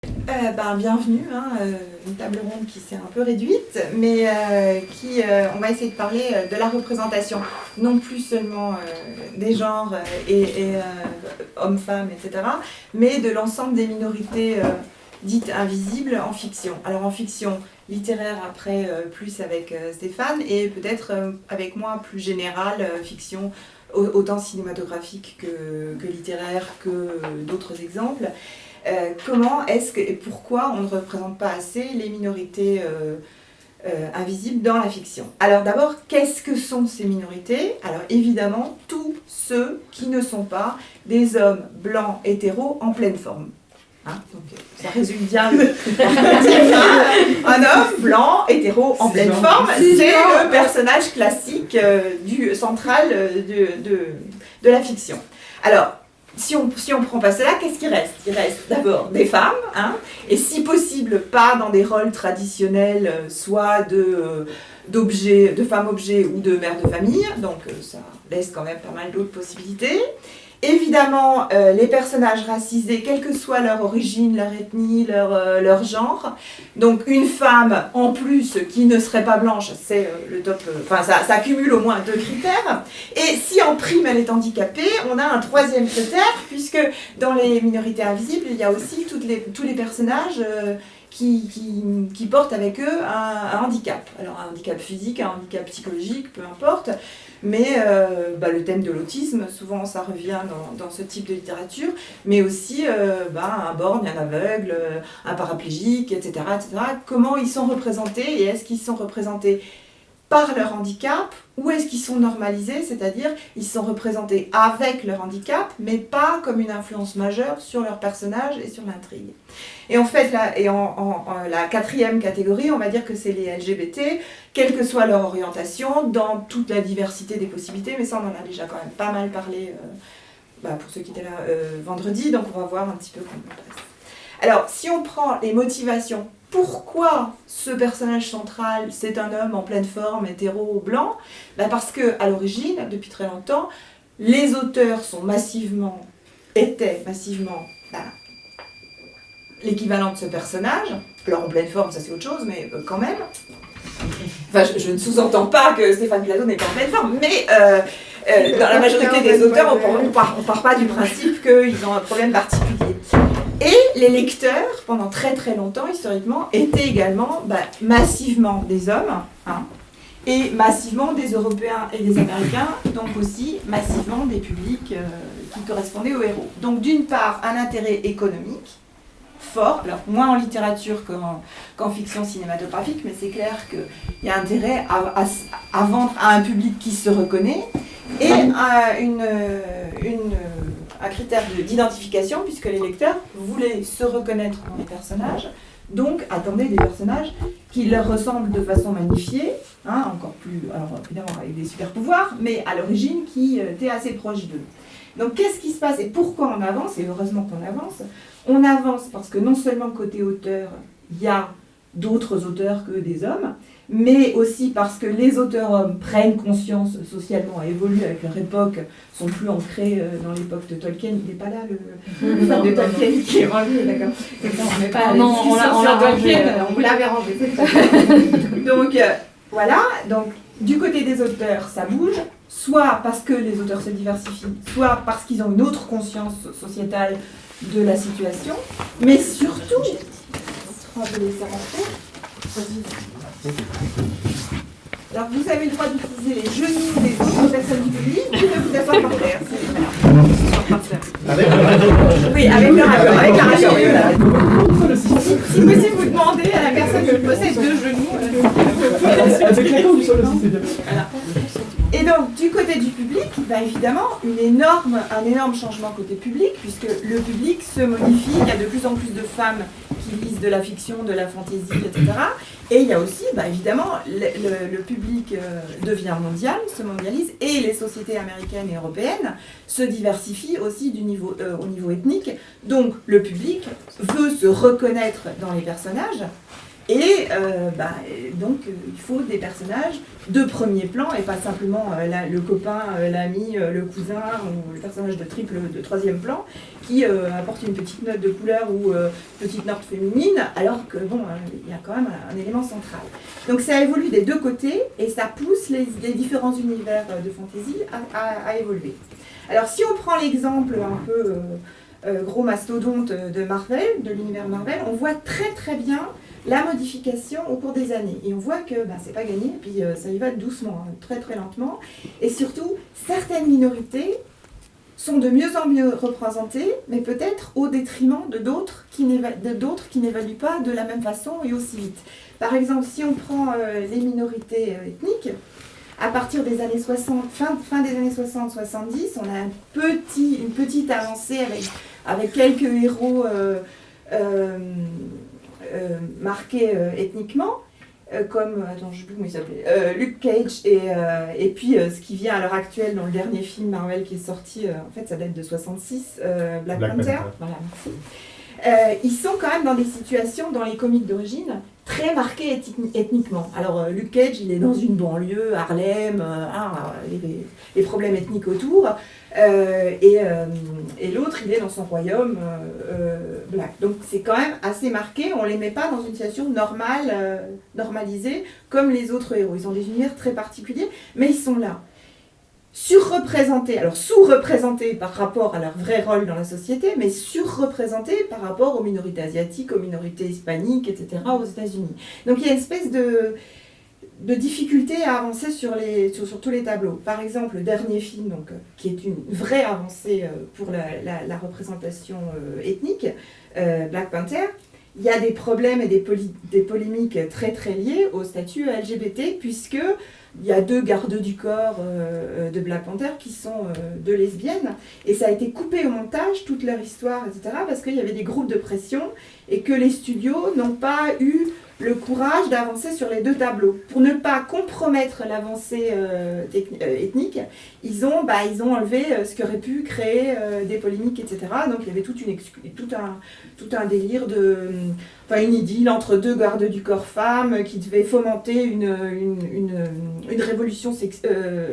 Bienvenue, une table ronde qui s'est un peu réduite, mais on va essayer de parler de la représentation, non plus seulement des genres et hommes-femmes, etc., mais de l'ensemble des minorités dites invisibles en fiction. Alors en fiction littéraire après, plus avec Stéphane, et peut-être avec moi plus générale, fiction autant cinématographique que littéraire, que d'autres exemples. Comment est-ce que et pourquoi on ne représente pas assez les minorités invisibles dans la fiction? Alors d'abord, qu'est-ce que sont ces minorités? Alors évidemment, tous ceux qui ne sont pas des hommes blancs hétéros en pleine forme. Donc, ça résume bien un homme blanc hétéro en pleine forme, c'est le personnage classique central de la fiction. Alors, si on prend pas cela, qu'est-ce qui reste? Il reste d'abord des femmes, et si possible pas dans des rôles traditionnels, soit de femmes-objets ou de mères de famille, donc ça laisse quand même pas mal d'autres possibilités. Évidemment, les personnages racisés, quelle que soit leur origine, leur ethnie, leur genre. Donc une femme en plus qui ne serait pas blanche, c'est le top. Ça cumule au moins 2 critères. Et si en prime elle est handicapée, on a un 3e critère, puisque dans les minorités invisibles, il y a aussi tous les personnages qui portent avec eux un handicap. Alors un handicap physique, un handicap psychologique, peu importe. Mais le thème de l'autisme, souvent ça revient dans ce type de littérature, mais aussi un borgne, un aveugle, un paraplégique, etc., etc. Comment ils sont représentés et est-ce qu'ils sont représentés par leur handicap ou est-ce qu'ils sont normalisés, c'est-à-dire ils sont représentés avec leur handicap, mais pas comme une influence majeure sur leur personnage et sur l'intrigue. Et en fait, la 4e catégorie, on va dire que c'est les LGBT, quelle que soit leur orientation, dans toute la diversité des possibilités, mais ça on en a déjà quand même pas mal parlé pour ceux qui étaient là vendredi, donc on va voir un petit peu comment on passe. Alors, si on prend les motivations, pourquoi ce personnage central, c'est un homme en pleine forme, hétéro, blanc? Parce qu'à l'origine, depuis très longtemps, les auteurs étaient massivement l'équivalent de ce personnage. Alors en pleine forme, ça c'est autre chose, mais quand même. Enfin, je ne sous-entends pas que Stéphane Plateau n'est pas en pleine forme, mais dans la majorité des auteurs, on part pas du principe qu'ils ont un problème particulier. Et les lecteurs, pendant très très longtemps, historiquement, étaient également massivement des hommes, et massivement des Européens et des Américains, donc aussi massivement des publics qui correspondaient aux héros. Donc d'une part, un intérêt économique fort, alors moins en littérature qu'en fiction cinématographique, mais c'est clair qu'il y a intérêt à vendre à un public qui se reconnaît, et un critère d'identification, puisque les lecteurs voulaient se reconnaître dans les personnages, donc attendaient des personnages qui leur ressemblent de façon magnifiée, encore plus, alors évidemment avec des super pouvoirs, mais à l'origine qui étaient assez proches d'eux. Donc qu'est-ce qui se passe et pourquoi on avance, et heureusement qu'on avance? On avance parce que non seulement côté auteur, il y a d'autres auteurs que des hommes, mais aussi parce que les auteurs hommes prennent conscience socialement, évoluent avec leur époque, sont plus ancrés dans l'époque de Tolkien. Il n'est pas là, le fan de Tolkien qui est rangé, d'accord. On met pas on l'a Tolkien, on vous l'avait rangé. Donc voilà, donc du côté des auteurs, ça bouge, soit parce que les auteurs se diversifient, soit parce qu'ils ont une autre conscience sociétale de la situation, mais surtout, on va laisser rentrer. Alors vous avez le droit d'utiliser les genoux des autres personnes du public et de vous asseoir par terre. Oui, avec un raccord. Si possible, vous demandez à la personne qui possède 2 genoux. Avec l'accord du sol aussi, c'est bien. Voilà. Et donc, du côté du public, évidemment, un énorme changement côté public, puisque le public se modifie, il y a de plus en plus de femmes qui lisent de la fiction, de la fantaisie, etc. Et il y a aussi, évidemment, le public devient mondial, se mondialise, et les sociétés américaines et européennes se diversifient aussi au niveau ethnique. Donc, le public veut se reconnaître dans les personnages, Donc il faut des personnages de premier plan et pas simplement le copain, l'ami, le cousin ou le personnage de troisième plan qui apporte une petite note de couleur ou petite note féminine, alors que il y a quand même un élément central. Donc ça évolue des deux côtés et ça pousse les différents univers de fantasy à évoluer. Alors si on prend l'exemple un peu gros mastodonte de Marvel, de l'univers Marvel, on voit très très bien la modification au cours des années. Et on voit que c'est pas gagné, et puis ça y va doucement, très très lentement. Et surtout, certaines minorités sont de mieux en mieux représentées, mais peut-être au détriment de d'autres qui n'évaluent pas de la même façon et aussi vite. Par exemple, si on prend les minorités ethniques, à partir des années 60, fin des années 60-70, on a une petite avancée avec quelques héros marqués ethniquement, comme, attends, je ne sais plus comment il s'appelait, Luke Cage, et puis ce qui vient à l'heure actuelle dans le dernier film Marvel qui est sorti, en fait ça date de 66, Black Panther. Voilà, merci. Ils sont quand même dans des situations, dans les comics d'origine, très marquées ethniquement. Alors Luke Cage, il est dans une banlieue, Harlem, les problèmes ethniques autour, et l'autre, il est dans son royaume black. Donc c'est quand même assez marqué, on ne les met pas dans une situation normale, normalisée, comme les autres héros. Ils ont des univers très particuliers, mais ils sont là. Surreprésentés, alors sous-représentés par rapport à leur vrai rôle dans la société, mais surreprésentés par rapport aux minorités asiatiques, aux minorités hispaniques, etc., aux États-Unis. Donc il y a une espèce de difficulté à avancer sur tous les tableaux. Par exemple, le dernier film, qui est une vraie avancée pour la représentation ethnique, Black Panther, il y a des problèmes et des polémiques très très liées au statut LGBT, puisque il y a 2 gardes du corps de Black Panther qui sont 2 lesbiennes, et ça a été coupé au montage, toute leur histoire, etc., parce qu'il y avait des groupes de pression, et que les studios n'ont pas eu le courage d'avancer sur les 2 tableaux. Pour ne pas compromettre l'avancée ethnique, ils ont enlevé ce qui aurait pu créer des polémiques, etc. Donc il y avait tout un délire une idylle entre 2 gardes du corps femmes qui devaient fomenter une révolution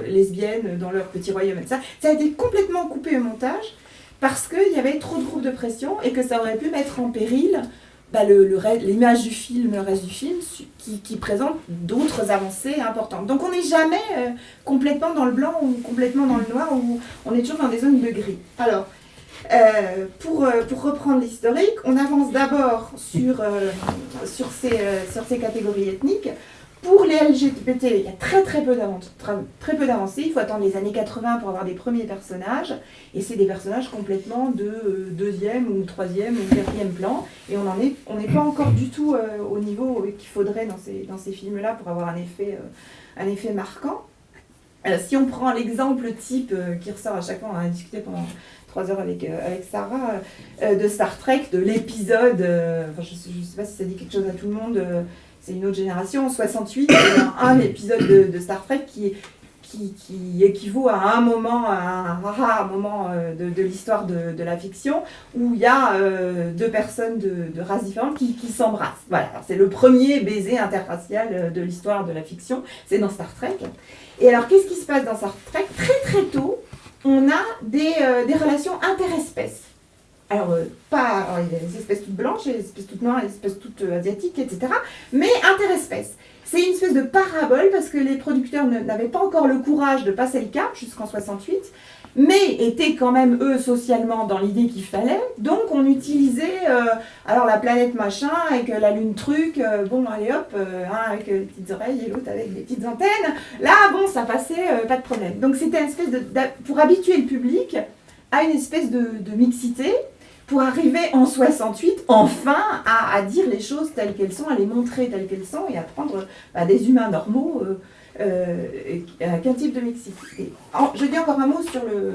lesbienne dans leur petit royaume. Ça a été complètement coupé au montage parce qu'il y avait trop de groupes de pression et que ça aurait pu mettre en péril l'image du film, le reste du film, qui présente d'autres avancées importantes. Donc on n'est jamais complètement dans le blanc ou complètement dans le noir, ou on est toujours dans des zones de gris. Alors, pour reprendre l'historique, on avance d'abord sur ces catégories ethniques. Pour les LGBT, il y a très peu d'avancées. Il faut attendre les années 80 pour avoir des premiers personnages. Et c'est des personnages complètement de 2e ou 3e ou 4e plan. Et on n'est pas encore du tout au niveau qu'il faudrait dans ces films-là pour avoir un effet marquant. Si on prend l'exemple type qui ressort à chaque fois, on a discuté pendant 3 heures avec Sarah, de Star Trek, de l'épisode, je ne sais pas si ça dit quelque chose à tout le monde, c'est une autre génération, en 68, il y a un épisode de Star Trek qui équivaut à un moment de l'histoire de la fiction, où il y a 2 personnes de races différentes qui s'embrassent. Voilà, c'est le premier baiser interracial de l'histoire de la fiction, c'est dans Star Trek. Et alors, qu'est-ce qui se passe dans Star Trek ? Très très tôt, on a des relations interespèces. Alors, il y a des espèces toutes blanches, des espèces toutes noires, des espèces toutes asiatiques, etc. Mais interespèces. C'est une espèce de parabole parce que les producteurs n'avaient pas encore le courage de passer le cap jusqu'en 68, mais étaient quand même, eux, socialement dans l'idée qu'il fallait. Donc, on utilisait la planète machin avec la lune truc, allez hop, un avec des petites oreilles et l'autre avec des petites antennes. Là, ça passait, pas de problème. Donc, c'était une espèce pour habituer le public à une espèce de mixité, pour arriver en 68, enfin, à dire les choses telles qu'elles sont, à les montrer telles qu'elles sont, et à prendre des humains normaux avec un type de mixité. Je dis encore un mot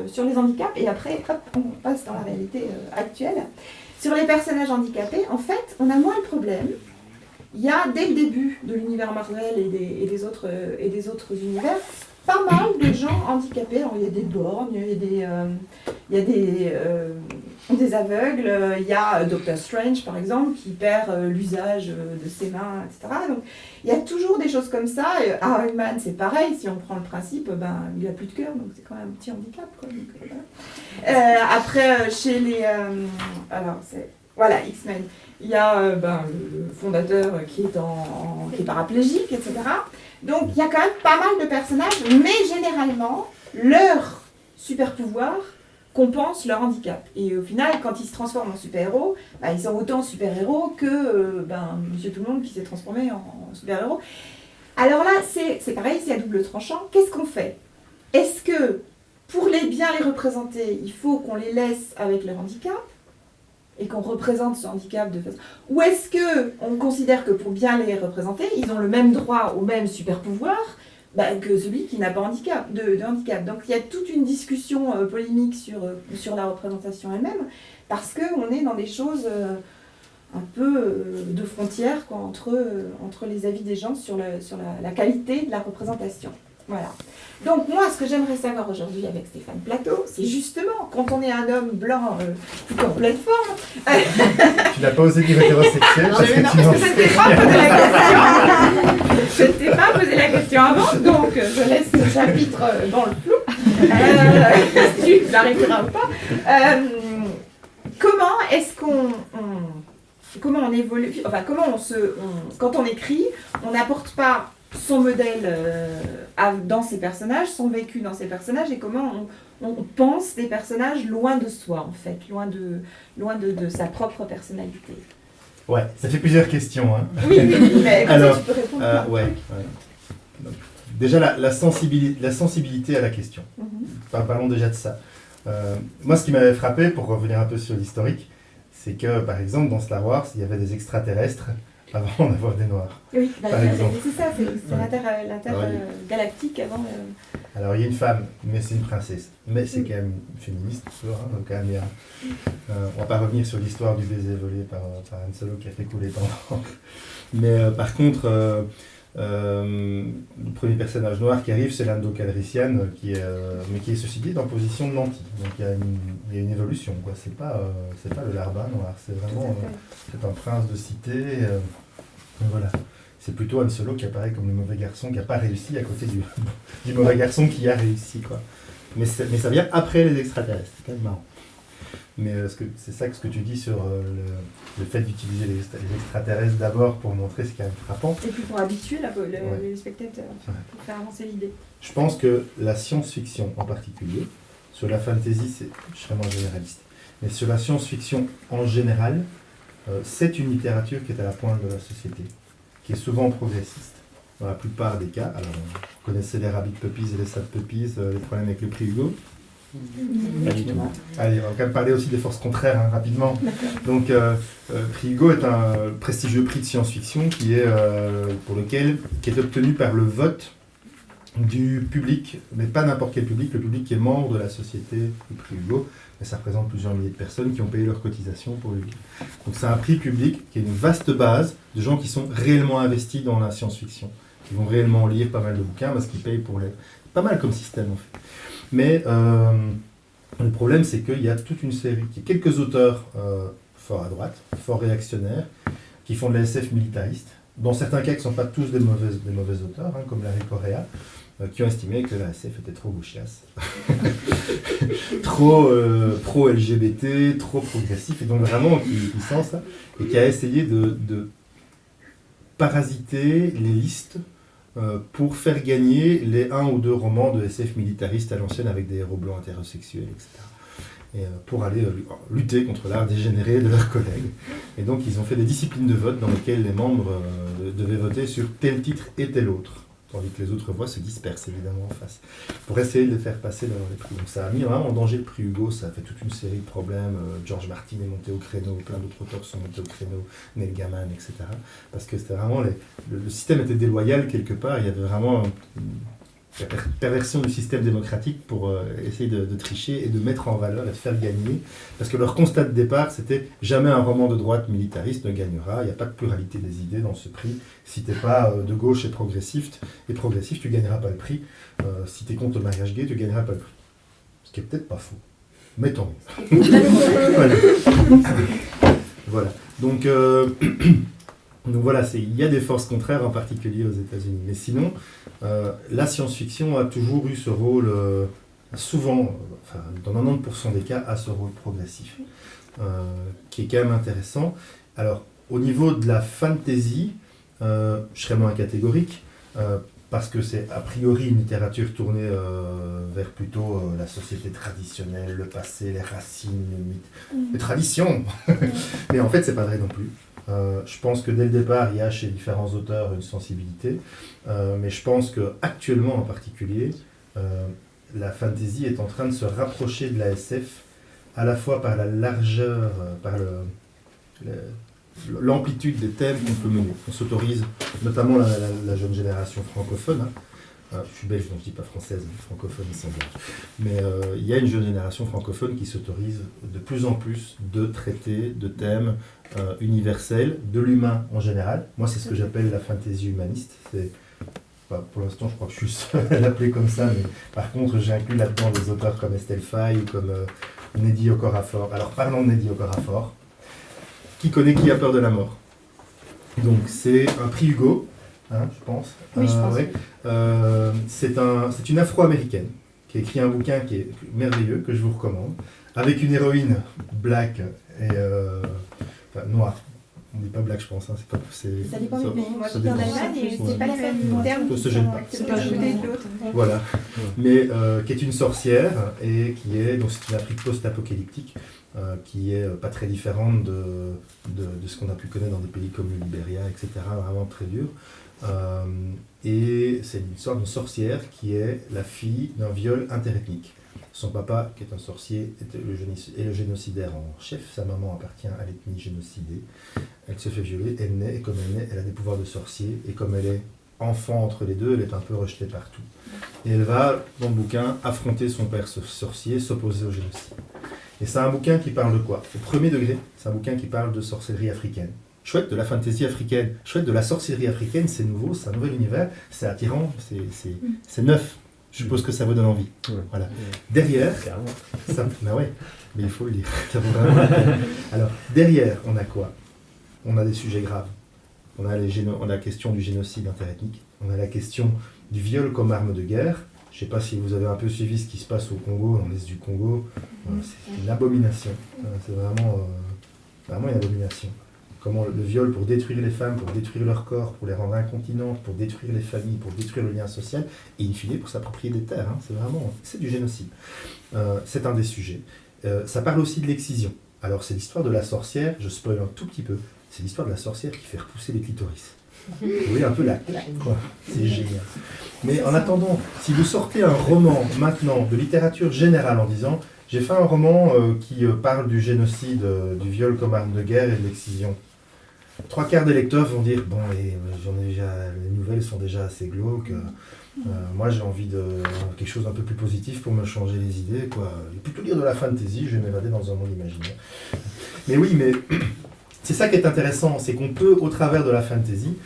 sur les handicaps, et après, hop, on passe dans la réalité actuelle. Sur les personnages handicapés, en fait, on a moins le problème. Il y a, dès le début de l'univers Marvel et des autres univers, pas mal de gens handicapés. Alors, il y a des borgnes, il y a des des aveugles. Il y a Doctor Strange, par exemple, qui perd l'usage de ses mains, etc. Donc, il y a toujours des choses comme ça. Iron Man, c'est pareil. Si on prend le principe, il n'a plus de cœur, donc c'est quand même un petit handicap, quoi. Donc, voilà. Après, chez les... X-Men. Il y a le fondateur qui est paraplégique, etc. Donc, il y a quand même pas mal de personnages, mais généralement, leur super pouvoir compensent leur handicap. Et au final, quand ils se transforment en super-héros, ils sont autant super-héros que Monsieur Tout-le-Monde qui s'est transformé en super-héros. Alors là, c'est pareil, c'est à double tranchant. Qu'est-ce qu'on fait? Est-ce que, pour bien les représenter, il faut qu'on les laisse avec leur handicap et qu'on représente ce handicap de façon... Ou est-ce qu'on considère que pour bien les représenter, ils ont le même droit au même super-pouvoir que celui qui n'a pas de handicap. Donc il y a toute une discussion polémique sur la représentation elle-même, parce qu'on est dans des choses un peu de frontières entre les avis des gens sur la qualité de la représentation. Voilà. Donc moi, ce que j'aimerais savoir aujourd'hui avec Stéphane Plateau, c'est justement, quand on est un homme blanc tout en pleine forme... Tu n'as pas osé dire hétérosexuel parce que je ne t'ai pas posé la question. Je ne t'ai pas posé la question avant, donc je laisse ce chapitre dans le flou. Tu l'arrêteras ou pas. Comment est-ce comment on évolue, quand on écrit, on n'apporte pas son modèle dans ses personnages, son vécu dans ses personnages, et comment on pense des personnages loin de soi, en fait, loin de sa propre personnalité. Ouais, ça fait plusieurs questions. Hein. Oui, mais alors, tu peux répondre. Donc, déjà, la sensibilité à la question. Parlons déjà de ça. Moi, ce qui m'avait frappé, pour revenir un peu sur l'historique, c'est que, par exemple, dans Star Wars, il y avait des extraterrestres avant d'avoir des noirs. Oui, par exemple. C'est ça, c'est l'intergalactique avant. Alors, il y a une femme, mais c'est une princesse. Mais c'est quand même une féministe, toujours. Hein, donc, quand même, on va pas revenir sur l'histoire du baiser volé par Han Solo qui a fait couler tant d'encre. Mais par contre, le premier personnage noir qui arrive, c'est Lando Calrissian, mais qui est ceci dit en position de nanti. Donc, il y a une évolution, quoi. C'est pas le larbin noir, c'est vraiment c'est un prince de cité. Voilà. C'est plutôt Han Solo qui apparaît comme le mauvais garçon qui n'a pas réussi à côté du mauvais garçon qui a réussi, quoi. Mais ça vient après les extraterrestres, c'est quand même marrant. Mais c'est ça que ce que tu dis sur le fait d'utiliser les extraterrestres d'abord pour montrer ce qui est frappant. Et puis pour habituer les spectateurs, pour faire avancer l'idée. Je pense que la science-fiction en particulier, sur la fantasy, je serais moins généraliste, mais sur la science-fiction en général, c'est une littérature qui est à la pointe de la société, qui est souvent progressiste, dans la plupart des cas. Alors, on connaissait les Rabbit Puppies et les Sad Puppies, les problèmes avec le prix Hugo. Pas du tout. Allez, on va quand même parler aussi des forces contraires, hein, rapidement. Donc, prix Hugo est un prestigieux prix de science-fiction qui est obtenu par le vote du public, mais pas n'importe quel public, le public qui est membre de la société du prix Hugo. Et ça représente plusieurs milliers de personnes qui ont payé leur cotisation pour le lire. Donc c'est un prix public qui est une vaste base de gens qui sont réellement investis dans la science-fiction, qui vont réellement lire pas mal de bouquins parce qu'ils payent pour les... Pas mal comme système en fait. Mais le problème c'est qu'il y a toute une série, quelques auteurs fort à droite, fort réactionnaires, qui font de la SF militariste, dans certains cas qui ne sont pas tous des mauvais auteurs, hein, comme Larry Correa, qui ont estimé que la SF était trop gauchiasse, trop pro-LGBT, trop progressif, et donc vraiment qui sent ça, et qui a essayé de parasiter les listes pour faire gagner les 1 ou 2 romans de SF militaristes à l'ancienne avec des héros blancs hétérosexuels, etc. Et pour aller lutter contre l'art dégénéré de leurs collègues. Et donc ils ont fait des disciplines de vote dans lesquelles les membres devaient voter sur tel titre et tel autre, tandis que les autres voix se dispersent évidemment en face, pour essayer de les faire passer dans les prix. Donc ça a mis vraiment en danger le prix Hugo, ça a fait toute une série de problèmes. George Martin est monté au créneau, plein d'autres auteurs sont montés au créneau, Neil Gaiman, etc. Parce que c'était vraiment le système était déloyal quelque part, il y avait vraiment la perversion du système démocratique pour essayer de tricher et de mettre en valeur et de faire gagner. Parce que leur constat de départ, c'était jamais un roman de droite militariste ne gagnera, il n'y a pas de pluralité des idées dans ce prix. Si tu n'es pas de gauche et progressif, tu ne gagneras pas le prix. Si tu es contre le mariage gay, tu ne gagneras pas le prix. Ce qui est peut-être pas faux. mais tant mieux. Voilà. Voilà. Donc voilà, il y a des forces contraires, en particulier aux États-Unis. Mais sinon, la science-fiction a toujours eu ce rôle, souvent, dans 90% des cas, a ce rôle progressif, qui est quand même intéressant. Alors, au niveau de la fantasy, je serais moins catégorique, parce que c'est a priori une littérature tournée vers plutôt la société traditionnelle, le passé, les racines, les mythes, les traditions. Mais en fait, c'est pas vrai non plus. Je pense que dès le départ, il y a chez différents auteurs une sensibilité, mais je pense qu'actuellement en particulier, la fantasy est en train de se rapprocher de la SF, à la fois par la largeur, par l'amplitude des thèmes qu'on peut mener. On s'autorise, notamment la jeune génération francophone, je suis belge donc je ne dis pas française, francophone ils sont bien. Mais il y a une jeune génération francophone qui s'autorise de plus en plus de traiter de thèmes universels, de l'humain en général. Moi c'est ce que j'appelle la fantaisie humaniste. Pour l'instant je crois que je suis seul à l'appeler comme ça, mais par contre j'ai inclus là-dedans des auteurs comme Estelle Faye ou comme Nnedi Okorafor. Alors parlons de Nnedi Okorafor. Qui connaît Qui a peur de la mort? Donc c'est un prix Hugo, je pense. Oui, je pense. Ouais. C'est une Afro-américaine qui a écrit un bouquin qui est merveilleux, que je vous recommande, avec une héroïne black et noire. On ne dit pas black, je pense. Ça dépend du pays. Moi, ça j'étais en dépend. Allemagne et Ouais. c'est pas les mêmes termes. Ça se gêne pas. C'est pas un côté de l'autre. Voilà. Mais qui est une sorcière et qui est, donc c'est une Afrique post-apocalyptique, qui est pas très différente de ce qu'on a pu connaître dans des pays comme le Libéria, etc. Vraiment très dur. Et c'est une sorte de sorcière qui est la fille d'un viol interethnique. Son papa, qui est un sorcier, est le génocidaire en chef. Sa maman appartient à l'ethnie génocidée. Elle se fait violer, elle naît, et comme elle naît, elle a des pouvoirs de sorcier. Et comme elle est enfant entre les deux, elle est un peu rejetée partout. Et elle va, dans le bouquin, affronter son père sorcier, s'opposer au génocide. Et c'est un bouquin qui parle de quoi? Au premier degré, c'est un bouquin qui parle de sorcellerie africaine. Chouette, de la fantaisie africaine. Chouette, de la sorcellerie africaine, c'est nouveau, c'est un nouvel univers, c'est attirant, c'est neuf. Je suppose que ça vous donne envie. Ouais. Voilà. Derrière, bah ouais, mais il faut le lire. Ça vaut vraiment la peine. Alors, derrière, on a quoi? On a des sujets graves. On a la question du génocide interethnique. On a la question du viol comme arme de guerre. Je ne sais pas si vous avez un peu suivi ce qui se passe au Congo, dans l'est du Congo. C'est une abomination. C'est vraiment une abomination. Comment le viol pour détruire les femmes, pour détruire leur corps, pour les rendre incontinentes, pour détruire les familles, pour détruire le lien social, et in fine pour s'approprier des terres. C'est du génocide. C'est un des sujets. Ça parle aussi de l'excision. Alors c'est l'histoire de la sorcière, je spoil un tout petit peu, c'est l'histoire de la sorcière qui fait repousser les clitoris. Vous voyez un peu la claque, quoi. C'est génial. Mais en attendant, si vous sortez un roman maintenant de littérature générale en disant j'ai fait un roman qui parle du génocide, du viol comme arme de guerre et de l'excision, 3/4 des lecteurs vont dire bon, j'en ai déjà, les nouvelles sont déjà assez glauques. Moi j'ai envie de quelque chose un peu plus positif pour me changer les idées, quoi. Et plutôt lire de la fantasy, je vais m'évader dans un monde imaginaire. Mais oui, mais c'est ça qui est intéressant, c'est qu'on peut, au travers de la fantasy,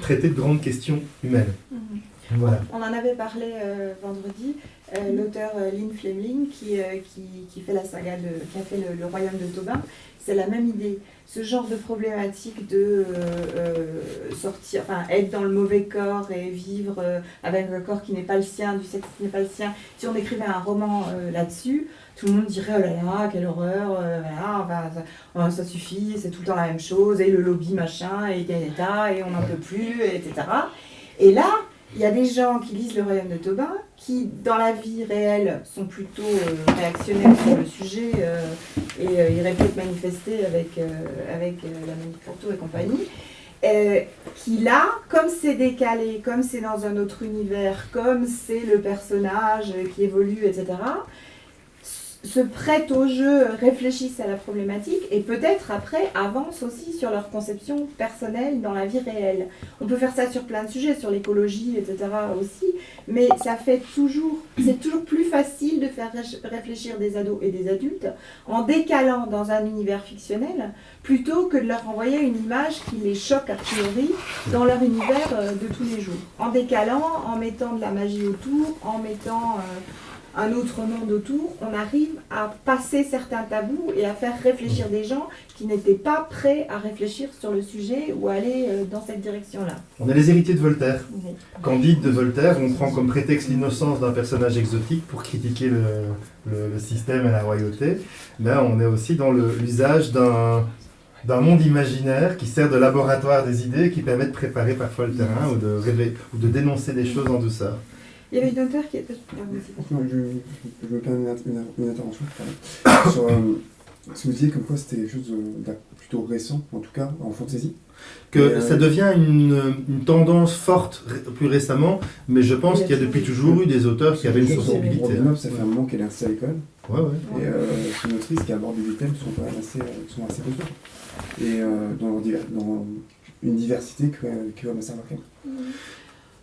traiter de grandes questions humaines. Voilà. On en avait parlé vendredi, l'auteur Lynn Fleming qui fait la saga qui a fait le Royaume de Tobin, c'est la même idée. Ce genre de problématique de sortir, être dans le mauvais corps et vivre avec un corps qui n'est pas le sien, du sexe qui n'est pas le sien. Si on écrivait un roman là-dessus, tout le monde dirait oh là là, quelle horreur, ça suffit, c'est tout le temps la même chose, et le lobby machin, et on n'en peut plus, etc. Et là, il y a des gens qui lisent le Royaume de Tobin, qui dans la vie réelle sont plutôt réactionnaires sur le sujet et iraient peut-être manifester avec la Manif pour tout et compagnie, qui là, comme c'est décalé, comme c'est dans un autre univers, comme c'est le personnage qui évolue, etc., se prêtent au jeu, réfléchissent à la problématique et peut-être après avancent aussi sur leur conception personnelle dans la vie réelle. On peut faire ça sur plein de sujets, sur l'écologie, etc. aussi, mais c'est toujours plus facile de faire réfléchir des ados et des adultes en décalant dans un univers fictionnel plutôt que de leur envoyer une image qui les choque a priori dans leur univers de tous les jours. En décalant, en mettant de la magie autour, en mettant un autre monde autour, on arrive à passer certains tabous et à faire réfléchir des gens qui n'étaient pas prêts à réfléchir sur le sujet ou à aller dans cette direction-là. On est les héritiers de Voltaire. Oui. Candide de Voltaire, on prend comme prétexte l'innocence d'un personnage exotique pour critiquer le système et la royauté. Là, on est aussi dans l'usage d'un monde imaginaire qui sert de laboratoire des idées et qui permet de préparer parfois le terrain ou de dénoncer des choses en douceur. Il y avait une auteure qui était... Je veux faire une intervention sur ce que vous disiez, comme quoi c'était quelque chose plutôt récent, en tout cas en fantasy. Que ça devient une tendance forte plus récemment, mais je pense qu'il y a depuis toujours eu des auteurs qui avaient une sensibilité. Robin Hobb, ça fait un moment qu'elle est installée à l'école. Ouais. Et c'est une autrice qui aborde des thèmes qui sont quand même assez costauds. Et dans une diversité qui va m'assez remarquer.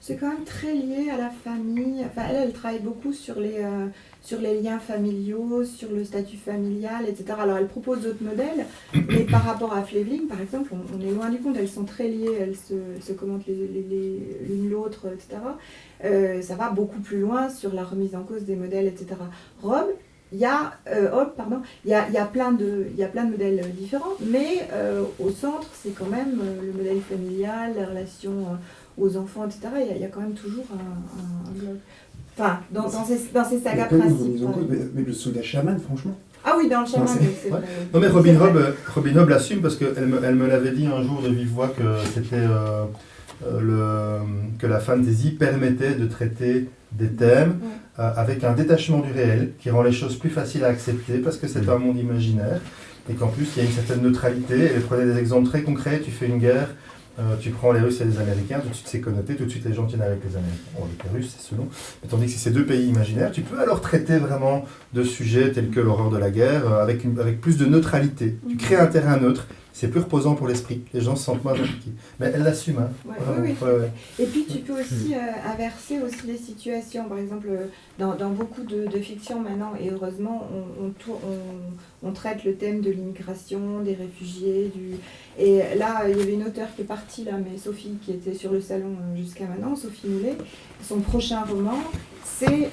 C'est quand même très lié à la famille. Enfin, elle travaille beaucoup sur les liens familiaux, sur le statut familial, etc. Alors, elle propose d'autres modèles, mais par rapport à Fleveling, par exemple, on est loin du compte. Elles sont très liées, elles se commentent l'une l'autre, etc. Ça va beaucoup plus loin sur la remise en cause des modèles, etc. Il y a plein de modèles différents, mais au centre, c'est quand même le modèle familial, la relation aux enfants, etc. Il y a quand même toujours un bloc. Enfin, dans ces sagas principales. Mais le soldat chaman, franchement. Ah oui, dans le chaman, c'est ouais. vrai. Non mais Robin Hobb l'assume parce qu'elle me l'avait dit un jour de vive voix que c'était que la fantasy permettait de traiter des thèmes avec un détachement du réel qui rend les choses plus faciles à accepter parce que c'est un monde imaginaire et qu'en plus il y a une certaine neutralité. Elle prenait des exemples très concrets, tu fais une guerre, tu prends les Russes et les Américains, tout de suite c'est connoté, tout de suite les gens tiennent avec les Américains. Bon, avec les Russes, c'est selon. Mais tandis que si c'est deux pays imaginaires, tu peux alors traiter vraiment de sujets tels que l'horreur de la guerre avec plus de neutralité. Tu crées un terrain neutre, c'est plus reposant pour l'esprit, les gens se sentent moins impliqués. Mais elle l'assume, hein. Oui. Et puis tu peux aussi inverser aussi les situations. Par exemple, dans beaucoup de fiction maintenant, et heureusement, on traite le thème de l'immigration, des réfugiés, Et là, il y avait une auteure qui est partie, là, mais Sophie, qui était sur le salon jusqu'à maintenant, Sophie Moulet. Son prochain roman, c'est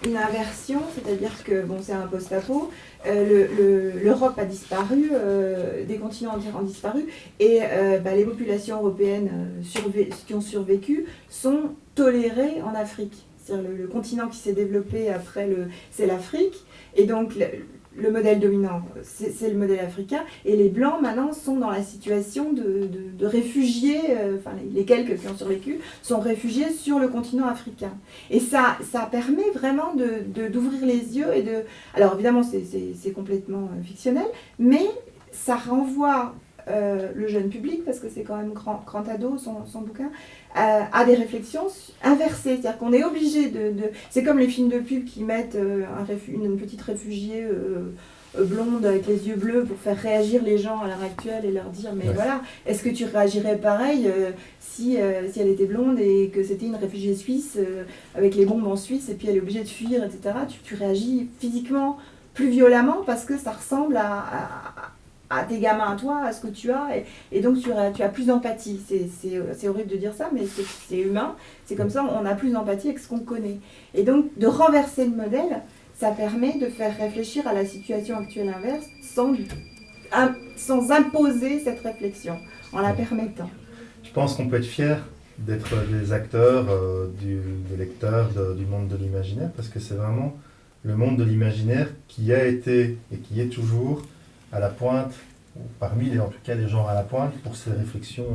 une inversion, c'est-à-dire que, bon, c'est un post-apo, l'Europe a disparu, des continents entiers ont disparu, et les populations européennes qui ont survécu sont tolérées en Afrique. C'est-à-dire le continent qui s'est développé après, c'est l'Afrique, et donc le modèle dominant, c'est le modèle africain, et les Blancs, maintenant, sont dans la situation de réfugiés, les quelques qui ont survécu, sont réfugiés sur le continent africain. Et ça permet vraiment d'ouvrir les yeux, alors évidemment, c'est complètement fictionnel, mais ça renvoie le jeune public, parce que c'est quand même grand ado, son bouquin, à des réflexions inversées. C'est-à-dire qu'on est obligé c'est comme les films de pub qui mettent une petite réfugiée blonde avec les yeux bleus pour faire réagir les gens à l'heure actuelle et leur dire, mais voilà, est-ce que tu réagirais pareil si elle était blonde et que c'était une réfugiée suisse avec les bombes en Suisse et puis elle est obligée de fuir, etc. Tu réagis physiquement plus violemment parce que ça ressemble à tes gamins, à toi, à ce que tu as, et donc tu as plus d'empathie. C'est horrible de dire ça, mais c'est humain, c'est comme ça, on a plus d'empathie avec ce qu'on connaît. Et donc, de renverser le modèle, ça permet de faire réfléchir à la situation actuelle inverse sans imposer cette réflexion, en la permettant. Je pense qu'on peut être fier d'être des acteurs, des lecteurs du monde de l'imaginaire, parce que c'est vraiment le monde de l'imaginaire qui a été et qui est toujours à la pointe, ou parmi en tout cas les gens à la pointe pour ces réflexions,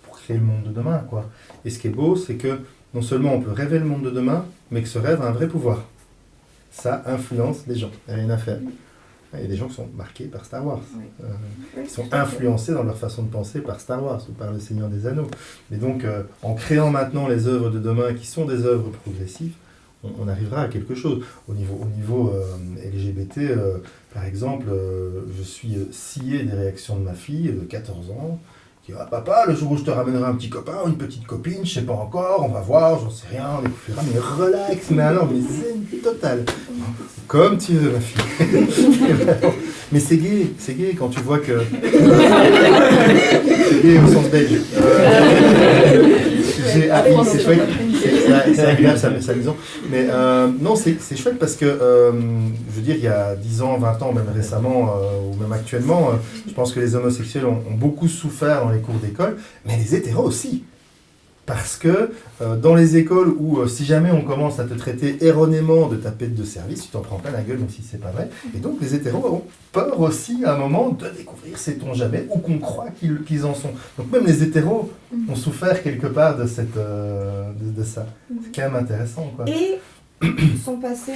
pour créer le monde de demain, quoi. Et ce qui est beau, c'est que non seulement on peut rêver le monde de demain, mais que ce rêve a un vrai pouvoir. Ça influence les gens, il n'y a rien à faire. Il y a des gens qui sont marqués par Star Wars, qui sont influencés dans leur façon de penser par Star Wars ou par le Seigneur des Anneaux. Et donc, en créant maintenant les œuvres de demain qui sont des œuvres progressives, on arrivera à quelque chose. Au niveau LGBT, par exemple, je suis scié des réactions de ma fille de 14 ans, qui dit « Ah papa, le jour où je te ramènerai un petit copain ou une petite copine, je sais pas encore, on va voir, j'en sais rien, on découvrira, mais relax, mais alors, mais zen total. Comme tu veux, ma fille. » Mais c'est gay quand tu vois que... c'est gay au sens belge. C'est chouette. c'est agréable, ça met ça disons. Mais non, c'est chouette parce que, je veux dire, il y a 10 ans, 20 ans, même récemment, ou même actuellement, je pense que les homosexuels ont beaucoup souffert dans les cours d'école, mais les hétéros aussi. Parce que dans les écoles où si jamais on commence à te traiter erronément de ta pète de service, tu t'en prends plein la gueule même si c'est pas vrai. Et donc les hétéros ont peur aussi à un moment de découvrir sait-on jamais ou qu'on croit qu'ils en sont. Donc même les hétéros ont souffert quelque part de cette de ça. C'est quand même intéressant quoi. Et sont passés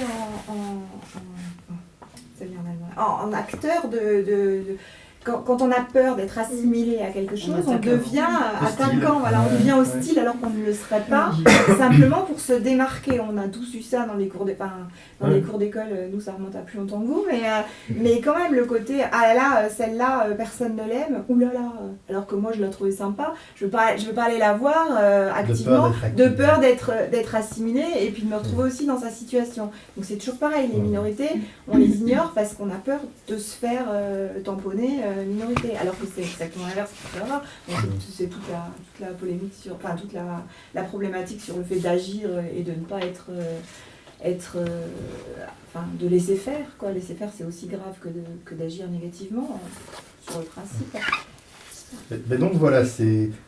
en acteurs de quand on a peur d'être assimilé à quelque chose, on devient attaquant, voilà, on devient hostile alors qu'on ne le serait pas, simplement pour se démarquer. On a tous eu ça dans les cours les cours d'école, nous ça remonte à plus longtemps que vous, mais quand même le côté, ah là, celle-là, personne ne l'aime, oulala, alors que moi je la trouvais sympa, je veux pas aller la voir activement, de peur d'être assimilée et puis de me retrouver aussi dans sa situation. Donc c'est toujours pareil, les minorités, on les ignore parce qu'on a peur de se faire tamponner minorité, alors que c'est exactement l'inverse. C'est toute la polémique sur, enfin toute la problématique sur le fait d'agir et de ne pas être de laisser faire quoi. Laisser faire, c'est aussi grave que d'agir négativement sur le principe. Mais donc voilà,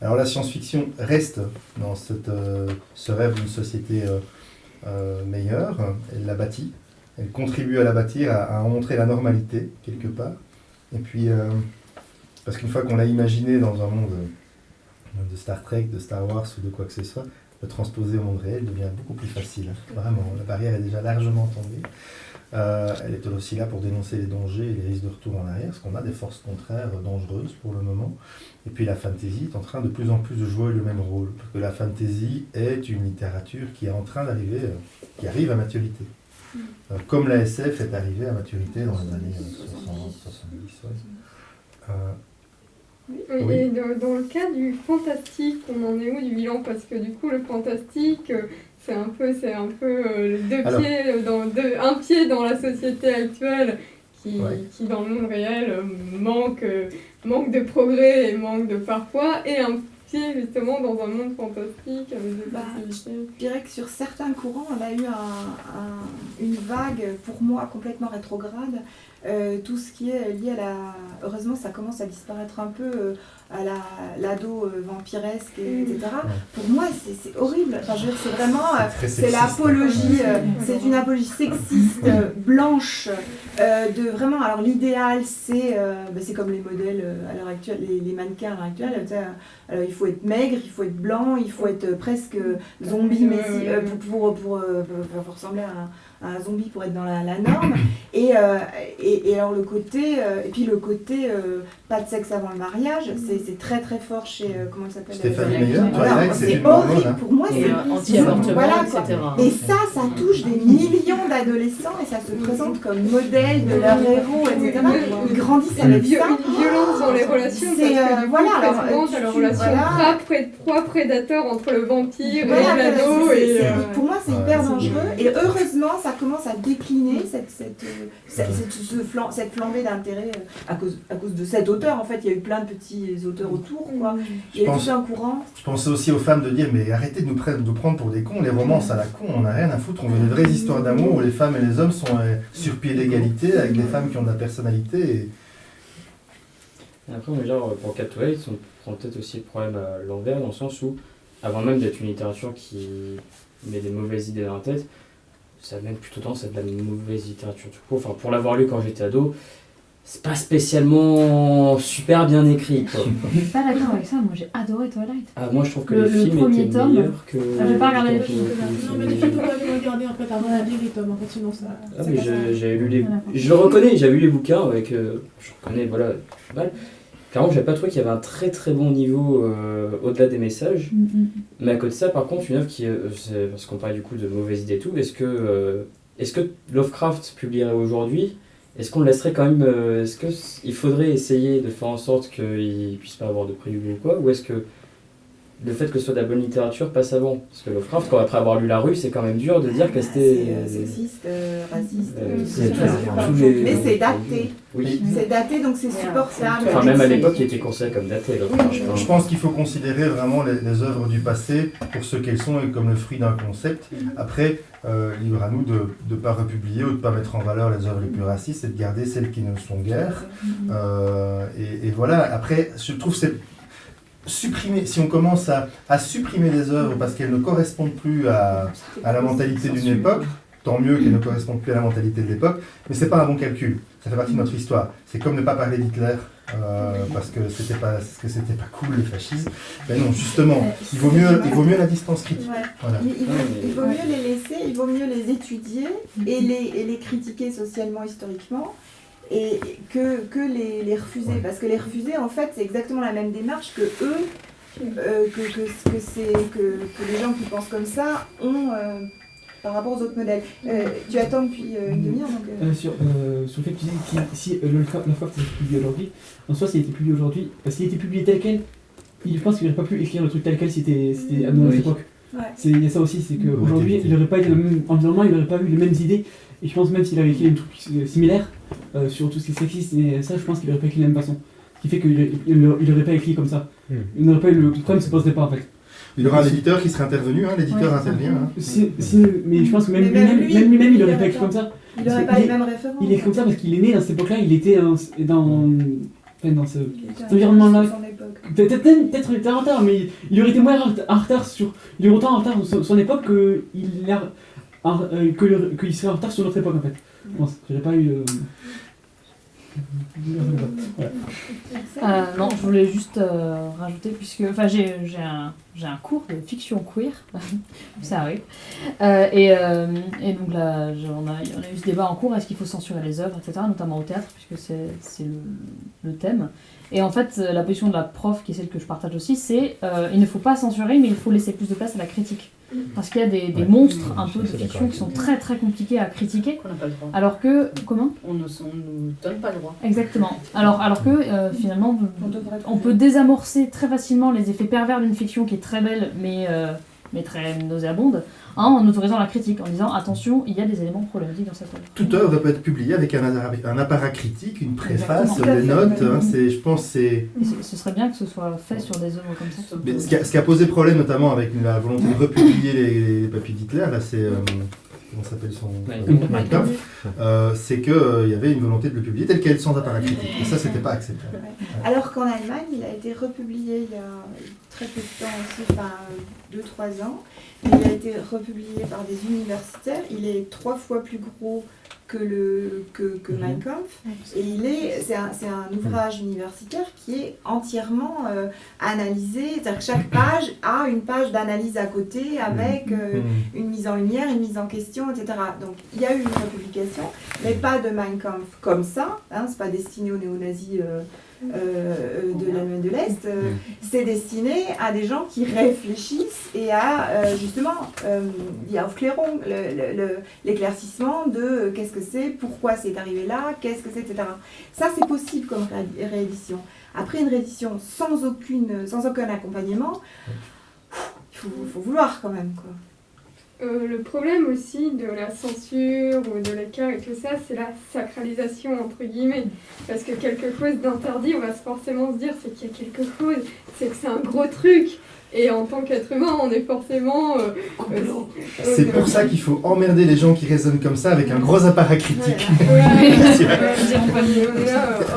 alors la science-fiction reste dans ce rêve d'une société meilleure. Elle la bâtit, elle contribue à la bâtir, à en montrer la normalité quelque part. Et puis, parce qu'une fois qu'on l'a imaginé dans un monde de Star Trek, de Star Wars ou de quoi que ce soit, le transposer au monde réel devient beaucoup plus facile. Vraiment, la barrière est déjà largement tombée. Elle est aussi là pour dénoncer les dangers et les risques de retour en arrière, parce qu'on a des forces contraires dangereuses pour le moment. Et puis la fantasy est en train de plus en plus de jouer le même rôle, parce que la fantasy est une littérature qui est en train d'arriver, qui arrive à maturité. Comme la SF est arrivée à maturité dans les années 60, 70. Oui. Et dans le cas du fantastique, on en est où du bilan? Parce que du coup, le fantastique, c'est un peu un pied dans la société actuelle qui dans le monde réel, manque de progrès et manque de parfois, et un pied justement dans un monde fantastique avec des possibilités. Je dirais que sur certains courants, on a eu une vague, pour moi, complètement rétrograde. Tout ce qui est lié à heureusement, ça commence à disparaître un peu, à l'ado vampiresque, etc. Pour moi, c'est horrible. Enfin, je veux dire, c'est vraiment... c'est l'apologie, c'est une apologie sexiste, blanche, de vraiment... Alors, l'idéal, c'est comme les modèles à l'heure actuelle, les mannequins à l'heure actuelle. Alors, il faut être maigre, il faut être blanc, il faut être presque zombie, mais pour ressembler à un zombie pour être dans la norme. Et alors le côté, pas de sexe avant le mariage, c'est très très fort chez, comment elle s'appelle, Stéphanie Meyer, c'est horrible, pour moi c'est anti-avortement, voilà, etc. Et ça touche des millions d'adolescents et ça se présente comme modèle de leur héros, etc. Ils grandissent avec ça. Une violence dans les relations, parce que du coup, t'as la relation proie-prédateur entre le vampire et l'ado. Pour moi c'est hyper dangereux et heureusement ça commence à décliner cette flambée d'intérêt à cause de cet auteur. En fait, il y a eu plein de petits auteurs autour, quoi. Il y a eu tout un courant. Je pensais aussi aux femmes de dire, mais arrêtez de nous prendre pour des cons, les romances à la con, on n'a rien à foutre, on veut des vraies histoires d'amour où les femmes et les hommes sont sur pied d'égalité, avec des femmes qui ont de la personnalité. Et après, on est genre, pour Cat to Hate, on prend peut-être aussi le problème à l'envers, dans le sens où, avant même d'être une littérature qui met des mauvaises idées dans la tête, ça a même plutôt tendance à être de la mauvaise littérature du coup. Enfin, pour l'avoir lu quand j'étais ado, c'est pas spécialement super bien écrit, quoi. Je suis pas d'accord avec ça, moi j'ai adoré Twilight. Ah, moi je trouve que les films étaient meilleurs que... j'ai pas regardé les films. Non, mais les films, faut pas les regarder en fait avant de lire les tomes, en fait, sinon ça... Ah, mais j'avais lu les... Je le reconnais, j'avais lu les bouquins avec... je reconnais, voilà, mal. Clairement, j'avais pas trouvé qu'il y avait un très très bon niveau au-delà des messages. Mais à côté de ça, par contre, une œuvre qui... parce qu'on parlait du coup de mauvaises idées et tout, est-ce que Lovecraft publierait aujourd'hui? Est-ce qu'on le laisserait quand même... est-ce qu'il faudrait essayer de faire en sorte qu'il ne puisse pas avoir de prix ou quoi? Ou est-ce que le fait que ce soit de la bonne littérature passe avant. Parce que Lovecraft, quand après avoir lu La Rue, c'est quand même dur de dire que c'était... C'est sexiste, raciste. Mais c'est daté. Oui. C'est daté, donc c'est supportable. Enfin, même à l'époque, il était considéré comme daté. Lovecraft, Je pense qu'il faut considérer vraiment les œuvres du passé pour ce qu'elles sont et comme le fruit d'un concept. Après, libre à nous de ne pas republier ou de ne pas mettre en valeur les œuvres les plus racistes et de garder celles qui ne sont guère. Et voilà, après, je trouve que c'est supprimer, si on commence à supprimer des œuvres parce qu'elles ne correspondent plus à la mentalité d'une époque, tant mieux qu'elles ne correspondent plus à la mentalité de l'époque, mais c'est pas un bon calcul, ça fait partie de notre histoire. C'est comme ne pas parler d'Hitler parce que c'était pas cool le fascisme. Ben non, justement, il vaut mieux la distance critique. Ouais. Voilà. Il vaut mieux les laisser, il vaut mieux les étudier et les critiquer socialement, historiquement, et que les refuser. Parce que les refuser, en fait, c'est exactement la même démarche que eux, que les gens qui pensent comme ça ont par rapport aux autres modèles. Tu attends depuis une demi-heure, donc... Sur le fait que tu dis que si Lovecraft était publié aujourd'hui, en soi, s'il était publié aujourd'hui, s'il était publié tel quel, je pense qu'il n'aurait pas pu écrire le truc tel quel si c'était à notre époque. Ouais. Il y a ça aussi, c'est qu'aujourd'hui, il n'aurait pas été dans le même environnement, il n'aurait pas eu les mêmes idées. Et je pense même s'il avait écrit un truc similaire sur tout ce qui est sexiste, et ça, je pense qu'il n'aurait pas écrit de la même façon. Ce qui fait qu'il n'aurait pas écrit comme ça. Il n'aurait pas eu le problème, ne se poserait pas en fait. Il y aura un éditeur qui serait intervenu, l'éditeur intervient. Mais je pense que même lui-même, il n'aurait pas écrit comme ça. Il n'aurait pas les mêmes références. Il est comme ça parce qu'il est né dans cette époque-là, il était dans cet environnement-là. Peut-être en retard, mais il aurait été moins en retard il est autant en retard sur son époque qu'il serait en retard sur notre époque en fait. Je pense qu'il n'aurait pas eu... Non, je voulais juste rajouter, puisque j'ai un cours de fiction queer, ça arrive, et donc là on a eu ce débat en cours, est-ce qu'il faut censurer les œuvres, etc., notamment au théâtre, puisque c'est le thème. Et en fait, la position de la prof, qui est celle que je partage aussi, c'est il ne faut pas censurer, mais il faut laisser plus de place à la critique. Parce qu'il y a des monstres un peu de fiction qui sont très très compliqués à critiquer. On n'a pas le droit. Alors que... Comment ? On nous donne pas le droit. Exactement. Alors que finalement, on peut désamorcer très facilement les effets pervers d'une fiction qui est très belle, mais très nauséabonde, en autorisant la critique, en disant attention, il y a des éléments problématiques dans cette œuvre. Toute œuvre peut être publiée avec un apparat critique, une préface, des notes. Je pense c'est. Ce serait bien que ce soit fait sur des œuvres comme ça. Mais ce qui a posé problème, notamment avec la volonté de republier les papiers d'Hitler, là c'est. Comment s'appelle son Mein Kampf, c'est qu'il y avait une volonté de le publier tel quel, sans apparat critique. Et ça, c'était pas acceptable. Alors qu'en Allemagne, il a été republié il y a très peu de temps aussi, enfin 2-3 ans. Il a été republié par des universitaires. Il est 3 fois plus gros que Mein Kampf. Et c'est un ouvrage universitaire qui est entièrement analysé. C'est-à-dire que chaque page a une page d'analyse à côté avec une mise en lumière, une mise en question, etc. Donc il y a eu une republication, mais pas de Mein Kampf comme ça. C'est pas destiné aux néo-nazis de l'Allemagne de l'Est. C'est destiné à des gens qui réfléchissent et à justement die Aufklärung, l'éclaircissement de qu'est-ce que c'est, pourquoi c'est arrivé là, qu'est-ce que c'est, etc. Ça, c'est possible comme réédition. Après une réédition sans aucun accompagnement, il faut vouloir quand même, quoi. Le problème aussi de la censure ou de l'écart et tout ça, c'est la sacralisation entre guillemets. Parce que quelque chose d'interdit, on va forcément se dire c'est qu'il y a quelque chose, c'est que c'est un gros truc. Et en tant qu'être humain, on est forcément... c'est pour ça qu'il faut emmerder les gens qui raisonnent comme ça avec un gros apparat critique.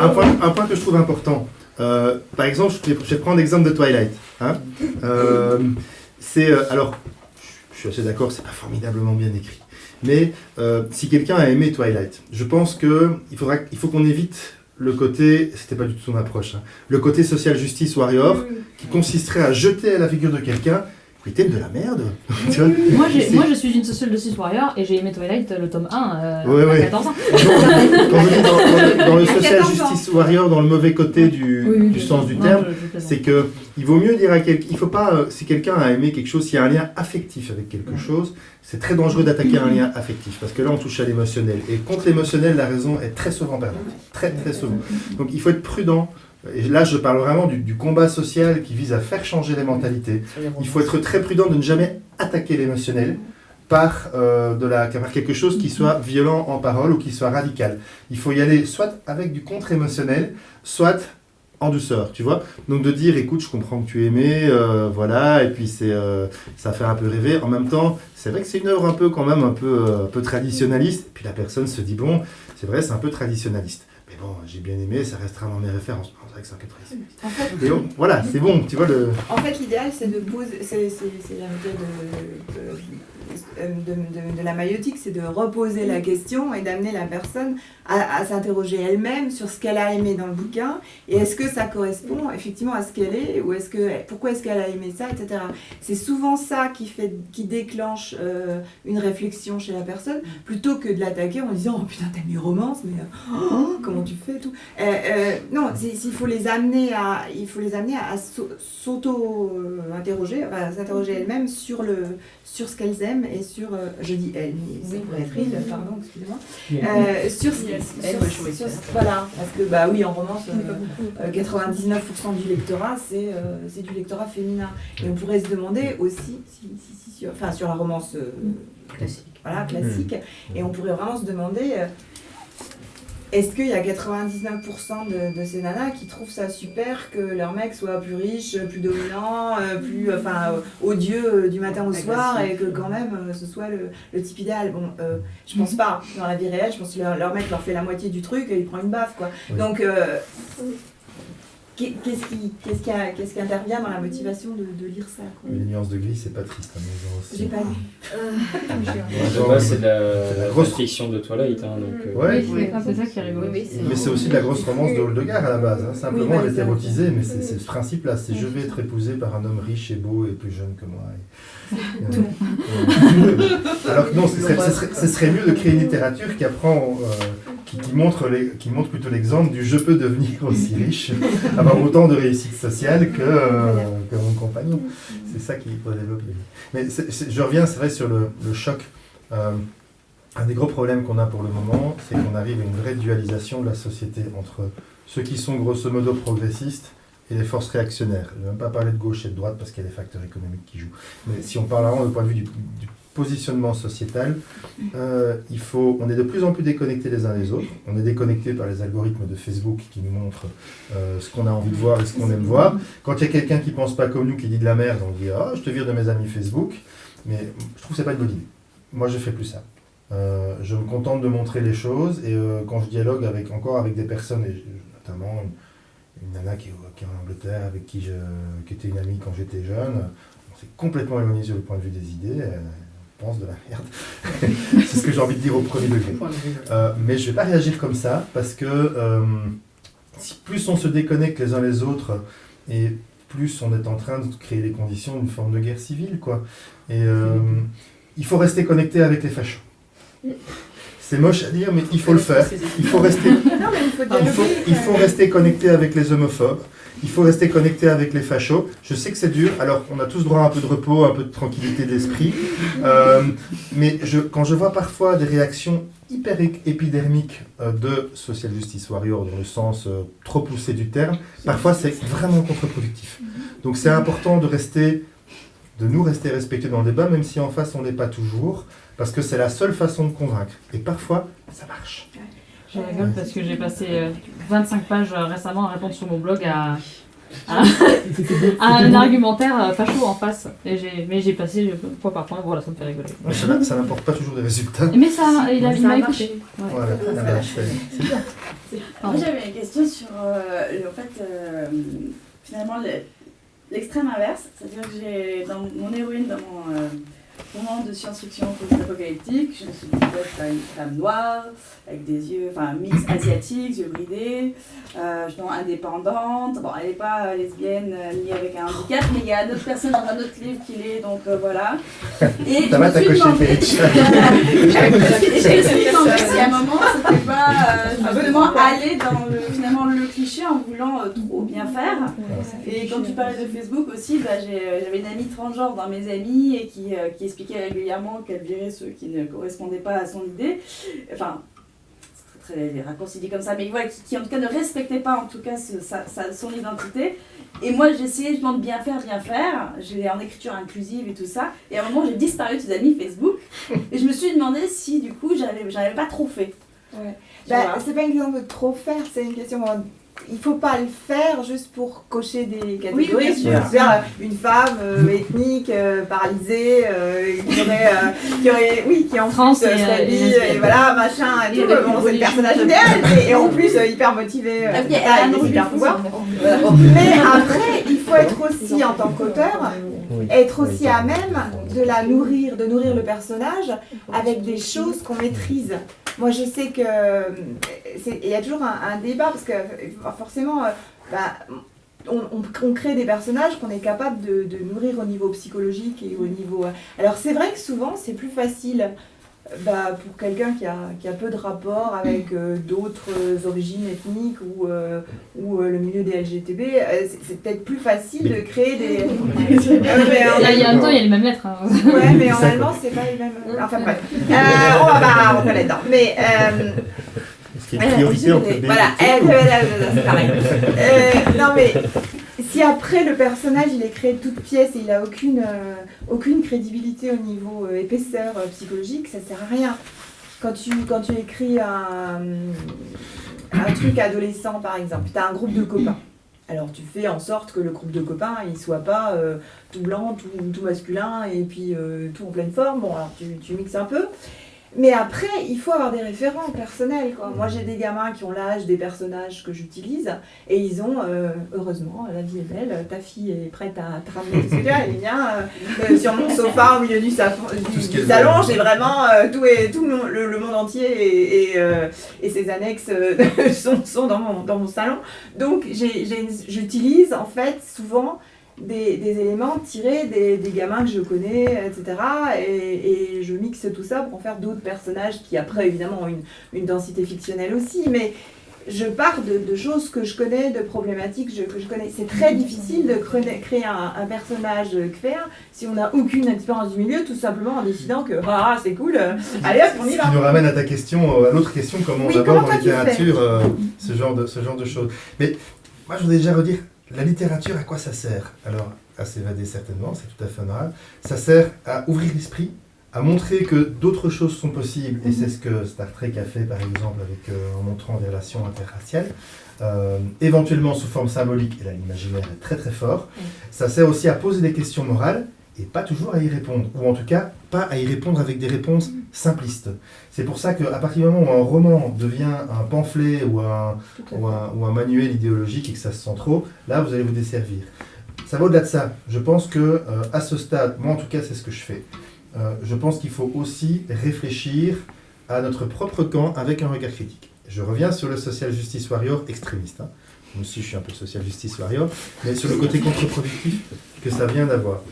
Un point que je trouve important. Par exemple, je vais prendre l'exemple de Twilight. Alors, je suis assez d'accord, c'est pas formidablement bien écrit. Mais si quelqu'un a aimé Twilight, je pense qu'il faut qu'on évite le côté, c'était pas du tout son approche, le côté social justice warrior, qui consisterait à jeter à la figure de quelqu'un, mais t'aimes de la merde. Moi je suis une social justice warrior et j'ai aimé Twilight le tome 1 à 14 ans. Quand on est dans le social justice warrior, dans le mauvais côté du sens du terme, c'est que il vaut mieux dire à quelqu'un, il faut pas, si quelqu'un a aimé quelque chose, s'il y a un lien affectif avec quelque chose, c'est très dangereux d'attaquer un lien affectif, parce que là on touche à l'émotionnel. Et contre l'émotionnel, la raison est très souvent perdante. Très très souvent. Donc il faut être prudent Et là, je parle vraiment du combat social qui vise à faire changer les mentalités. Il faut être très prudent de ne jamais attaquer l'émotionnel par quelque chose qui soit violent en parole ou qui soit radical. Il faut y aller soit avec du contre-émotionnel, soit en douceur, tu vois. Donc de dire, écoute, je comprends que tu es aimé, voilà, et puis ça fait un peu rêver. En même temps, c'est vrai que c'est une œuvre un peu traditionnaliste. Et puis la personne se dit, bon, c'est vrai, c'est un peu traditionnaliste. Mais bon, j'ai bien aimé, ça restera dans mes références. C'est vrai que c'est un peu triste. En fait, mais bon, voilà, c'est bon, tu vois le... En fait, l'idéal, c'est de poser... C'est la méthode de la maïotique, c'est de reposer la question et d'amener la personne à s'interroger elle-même sur ce qu'elle a aimé dans le bouquin et est-ce que ça correspond effectivement à ce qu'elle est ou pourquoi est-ce qu'elle a aimé ça, etc. C'est souvent ça qui déclenche une réflexion chez la personne plutôt que de l'attaquer en disant « Oh putain, t'as mis romance, mais comment tu fais ?» tout. Non, il faut les amener à s'auto-interroger, à s'interroger elles-mêmes sur ce qu'elles aiment et sur, je dis elles, mais ça pourrait être il, pardon, excusez-moi, voilà, parce que bah oui, en romance, 99% du lectorat, c'est du lectorat féminin. Et on pourrait se demander aussi, sur la romance classique, voilà, classique, et on pourrait vraiment se demander... Est-ce qu'il y a 99% de ces nanas qui trouvent ça super que leur mec soit plus riche, plus dominant, plus odieux du matin au soir et que quand même ce soit le type idéal? Bon, je pense pas. Dans la vie réelle, je pense que leur mec leur fait la moitié du truc et il prend une baffe, quoi. Oui. Donc, qu'est-ce qui intervient dans la motivation de lire ça, quoi? Les nuances de gris, c'est pas triste. Hein, j'ai pas lu. C'est de la grosse fiction de Twilight. Hein, donc, c'est ça qui arrive. Mais c'est aussi de la grosse romance de Hildegard à la base. Hein. Simplement, elle est érotisée, mais c'est ce principe-là. C'est je vais être épousée par un homme riche et beau et plus jeune que moi. Alors que non, ce serait mieux de créer une littérature qui apprend, qui montre plutôt l'exemple du je peux devenir aussi riche, avoir autant de réussite sociale que mon compagnon. C'est ça qu'il faut développer. Mais je reviens, c'est vrai, sur le choc. Un des gros problèmes qu'on a pour le moment, c'est qu'on arrive à une vraie dualisation de la société entre ceux qui sont grosso modo progressistes et les forces réactionnaires. Je ne vais même pas parler de gauche et de droite parce qu'il y a des facteurs économiques qui jouent. Mais si on parle vraiment du point de vue du positionnement sociétal, on est de plus en plus déconnectés les uns des autres. On est déconnectés par les algorithmes de Facebook qui nous montrent ce qu'on a envie de voir et ce qu'on aime voir. Quand il y a quelqu'un qui ne pense pas comme nous, qui dit de la merde, on dit « Ah, je te vire de mes amis Facebook ». Mais je trouve que ce n'est pas une bonne idée. Moi, je ne fais plus ça. Je me contente de montrer les choses et quand je dialogue avec des personnes, et notamment une nana qui est en Angleterre avec qui était une amie quand j'étais jeune, on s'est complètement éloigné sur le point de vue des idées, elle pense de la merde. C'est ce que j'ai envie de dire au premier degré. Mais je ne vais pas réagir comme ça parce que plus on se déconnecte les uns les autres et plus on est en train de créer les conditions d'une forme de guerre civile, quoi. Et il faut rester connecté avec les fachos. C'est moche à dire, mais il faut le faire. Il faut rester connecté avec les homophobes. Il faut rester connecté avec les fachos. Je sais que c'est dur, alors on a tous droit à un peu de repos, un peu de tranquillité d'esprit. Mais quand je vois parfois des réactions hyper épidermiques de social justice warrior, dans le sens trop poussé du terme, parfois c'est vraiment contre-productif. Donc c'est important de nous rester respectés dans le débat, même si en face on n'est pas toujours, parce que c'est la seule façon de convaincre. Et parfois, ça marche. Je rigole parce que j'ai passé 25 pages récemment à répondre sur mon blog à un argumentaire facho en face. Mais j'ai passé point par point, voilà, ça me fait rigoler. Ça n'apporte pas toujours des résultats. Mais il m'a écouté. Ouais. Voilà, c'est bien. Moi j'avais une question sur finalement l'extrême inverse, c'est-à-dire que j'ai dans mon héroïne, dans mon roman de science-fiction post-apocalyptique, je me suis dit que une femme noire, avec des yeux, mix asiatiques, yeux bridés, indépendante. Bon, elle n'est pas lesbienne ni avec un handicap, mais il y a d'autres personnes dans un autre livre qui l'est, donc voilà. Et ça va t'accrocher, si à un moment, ça ne peut pas justement aller dans le cliché en voulant trop bien faire. Et quand tu parlais de Facebook aussi, j'avais une amie transgenre dans mes amis et qui expliquait régulièrement qu'elle virait ceux qui ne correspondaient pas à son idée. Enfin, très raccourci dit comme ça, mais voilà, qui en tout cas ne respectait pas en tout cas son identité. Et moi j'essayais justement de bien faire, j'ai en écriture inclusive et tout ça, et à un moment j'ai disparu de ses amis Facebook, et je me suis demandé si du coup j'avais pas trop fait. Ouais. C'est pas une question de trop faire, c'est une question... Il faut pas le faire juste pour cocher des catégories. Oui, bien sûr. C'est-à-dire une femme ethnique, paralysée, qui en trans plus serait bi, et voilà, machin, et tout. Bon, c'est le personnage idéal, et en plus hyper motivé, avec des super pouvoirs. Mais après, il faut être aussi, en tant qu'auteur, être aussi à même de nourrir le personnage avec des choses qu'on maîtrise. Moi, je sais que il y a toujours un débat parce que forcément, on crée des personnages qu'on est capable de nourrir au niveau psychologique et au niveau. Alors, c'est vrai que souvent, c'est plus facile. Pour quelqu'un qui a peu de rapport avec d'autres origines ethniques ou le milieu des LGTB, c'est peut-être plus facile de créer des... Il y a un temps, il y a les mêmes lettres. Hein. Ouais, mais en allemand, c'est pas les mêmes... Enfin bref, on va pas rentrer là-dedans. Mais... Est-ce qu'il y a une priorité entre B voilà, c'est pareil. Non mais... Si après le personnage il est créé de toutes pièces et il n'a aucune crédibilité au niveau épaisseur psychologique, ça sert à rien. Quand tu écris un truc adolescent par exemple, tu as un groupe de copains. Alors tu fais en sorte que le groupe de copains il soit pas tout blanc, tout masculin et puis tout en pleine forme. Bon alors tu mixes un peu. Mais après, il faut avoir des référents personnels, quoi. Moi, j'ai des gamins qui ont l'âge des personnages que j'utilise et ils ont, heureusement, la vie est belle, ta fille est prête à te ramener tout ce que tu as, elle vient sur mon sofa au milieu du salon, j'ai vraiment tout le monde entier et ses annexes sont dans mon salon. Donc, j'utilise en fait souvent des éléments tirés des gamins que je connais, etc. Et je mixe tout ça pour en faire d'autres personnages qui après évidemment ont une densité fictionnelle aussi, mais je pars de choses que je connais, de problématiques que je connais. C'est très difficile de créer un personnage queer si on n'a aucune expérience du milieu, tout simplement en décidant que c'est cool, allez hop, on y va. Ce qui nous ramène à ta question, à l'autre question, comment on aborde en littérature ce genre de choses. Mais moi je voudrais déjà redire, la littérature, à quoi ça sert? Alors, à s'évader certainement, c'est tout à fait normal. Ça sert à ouvrir l'esprit, à montrer que d'autres choses sont possibles, et c'est ce que Star Trek a fait par exemple en montrant des relations interraciales, éventuellement sous forme symbolique, et là l'imaginaire est très très fort. Ça sert aussi à poser des questions morales, et pas toujours à y répondre, ou en tout cas pas à y répondre avec des réponses simplistes. C'est pour ça qu'à partir du moment où un roman devient un pamphlet ou un manuel idéologique et que ça se sent trop, là vous allez vous desservir. Ça va au-delà de ça. Je pense que à ce stade, moi en tout cas c'est ce que je fais, je pense qu'il faut aussi réfléchir à notre propre camp avec un regard critique. Je reviens sur le social justice warrior extrémiste. Moi aussi je suis un peu social justice warrior, mais sur le côté contre-productif que ça vient d'avoir.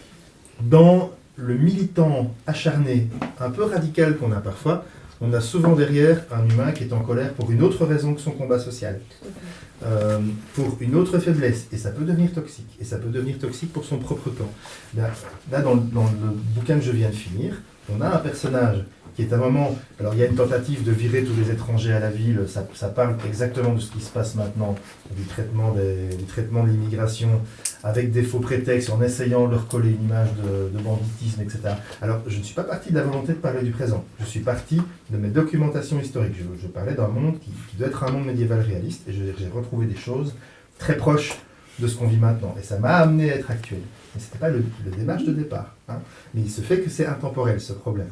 Dans le militant acharné, un peu radical qu'on a parfois, on a souvent derrière un humain qui est en colère pour une autre raison que son combat social, pour une autre faiblesse, et ça peut devenir toxique, et ça peut devenir toxique pour son propre camp. Là dans le bouquin que je viens de finir, on a un personnage qui est à un moment, alors il y a une tentative de virer tous les étrangers à la ville, ça parle exactement de ce qui se passe maintenant, du traitement de l'immigration, avec des faux prétextes, en essayant de leur coller une image de banditisme, etc. Alors, je ne suis pas parti de la volonté de parler du présent, je suis parti de mes documentations historiques. Je parlais d'un monde qui doit être un monde médiéval réaliste, et j'ai retrouvé des choses très proches de ce qu'on vit maintenant, et ça m'a amené à être actuel. Mais ce n'était pas le démarche de départ, hein. Mais il se fait que c'est intemporel, ce problème.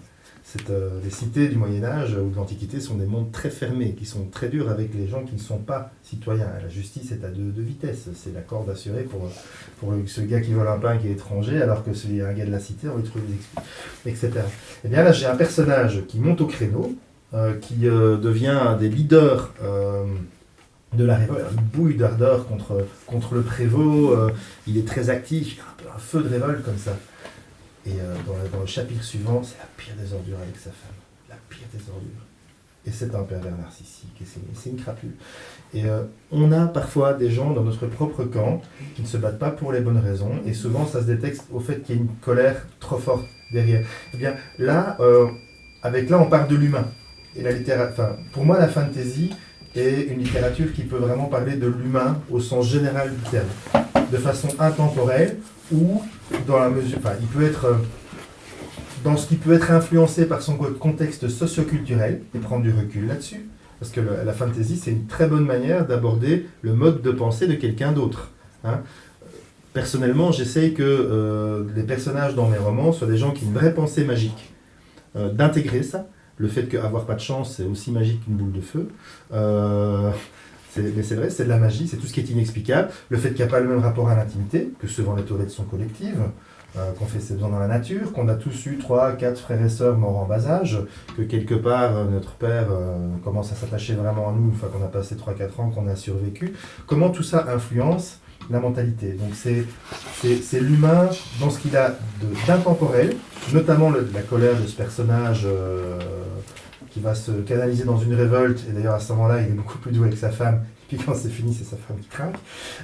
Les cités du Moyen-Âge ou de l'Antiquité sont des mondes très fermés, qui sont très durs avec les gens qui ne sont pas citoyens. La justice est à deux vitesses. C'est la corde assurée pour ce gars qui vole un pain qui est étranger, alors que un gars de la cité, on lui trouve des excuses, etc. Et bien là, j'ai un personnage qui monte au créneau, qui devient un des leaders de la révolte. Il bouille d'ardeur contre le prévôt, il est très actif, il a un peu un feu de révolte comme ça. Et dans le chapitre suivant, c'est la pire des ordures avec sa femme. La pire des ordures. Et c'est un pervers narcissique, et c'est une crapule. Et on a parfois des gens dans notre propre camp qui ne se battent pas pour les bonnes raisons, et souvent ça se détecte au fait qu'il y a une colère trop forte derrière. Et bien là, on parle de l'humain. Et pour moi, la fantasy est une littérature qui peut vraiment parler de l'humain au sens général du terme, de façon intemporelle, ou dans la mesure, il peut être dans ce qui peut être influencé par son contexte socio-culturel, et prendre du recul là-dessus, parce que la fantasy, c'est une très bonne manière d'aborder le mode de pensée de quelqu'un d'autre. Hein. Personnellement, j'essaye que les personnages dans mes romans soient des gens qui ont une vraie pensée magique, d'intégrer ça. Le fait qu'avoir pas de chance, c'est aussi magique qu'une boule de feu. Mais c'est vrai, c'est de la magie, c'est tout ce qui est inexplicable. Le fait qu'il n'y a pas le même rapport à l'intimité, que souvent les toilettes sont collectives, qu'on fait ses besoins dans la nature, qu'on a tous eu 3, 4 frères et sœurs morts en bas âge, que quelque part notre père commence à s'attacher vraiment à nous une fois qu'on a passé 3-4 ans, qu'on a survécu. Comment tout ça influence la mentalité. Donc c'est l'humain dans ce qu'il a d'intemporel, notamment la colère de ce personnage qui va se canaliser dans une révolte, et d'ailleurs à ce moment-là il est beaucoup plus doux avec sa femme, puis quand c'est fini c'est sa femme qui craque.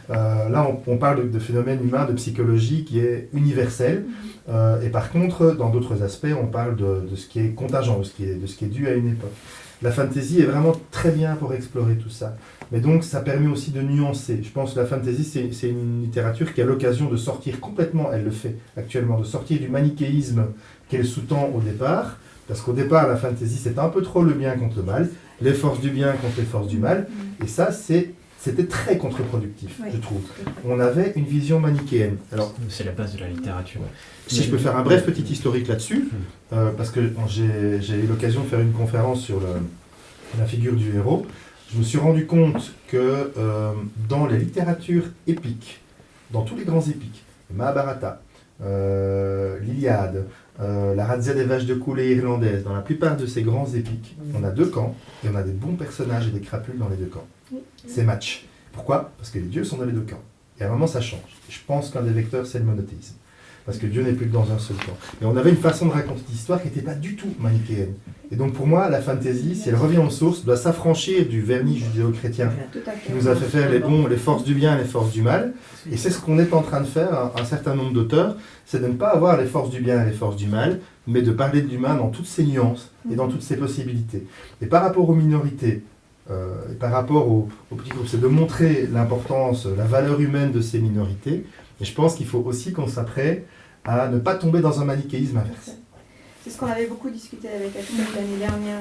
Là on parle de phénomène humain, de psychologie qui est universel, et par contre dans d'autres aspects on parle de ce qui est contingent, de ce qui est dû à une époque. La fantasy est vraiment très bien pour explorer tout ça. Mais donc, ça permet aussi de nuancer. Je pense que la fantasy, c'est une littérature qui a l'occasion de sortir complètement, elle le fait actuellement, de sortir du manichéisme qu'elle sous-tend au départ. Parce qu'au départ, la fantasy, c'est un peu trop le bien contre le mal, les forces du bien contre les forces du mal. Et ça, c'était très contre-productif, je trouve. On avait une vision manichéenne. Alors, c'est la base de la littérature. Si je peux faire un bref petit historique là-dessus, parce que j'ai eu l'occasion de faire une conférence sur la figure du héros, je me suis rendu compte que dans les littératures épiques, dans tous les grands épiques, Mahabharata, l'Iliade, la razzia des vaches de coulée irlandaise, dans la plupart de ces grands épiques, on a deux camps, et on a des bons personnages et des crapules dans les deux camps. C'est match. Pourquoi ? Parce que les dieux sont dans les deux camps. Et à un moment, ça change. Je pense qu'un des vecteurs, c'est le monothéisme. Parce que Dieu n'est plus que dans un seul camp. Et on avait une façon de raconter l'histoire qui n'était pas du tout manichéenne. Et donc pour moi, la fantasy, si elle revient aux sources, doit s'affranchir du vernis judéo-chrétien qui nous a fait faire les forces du bien et les forces du mal. Et c'est ce qu'on est en train de faire, un certain nombre d'auteurs, c'est de ne pas avoir les forces du bien et les forces du mal, mais de parler de l'humain dans toutes ses nuances et dans toutes ses possibilités. Et par rapport aux minorités, et par rapport aux petits groupes, c'est de montrer l'importance, la valeur humaine de ces minorités. Et je pense qu'il faut aussi qu'on s'apprête à ne pas tomber dans un manichéisme inverse. C'est ce qu'on avait beaucoup discuté avec Axel l'année dernière,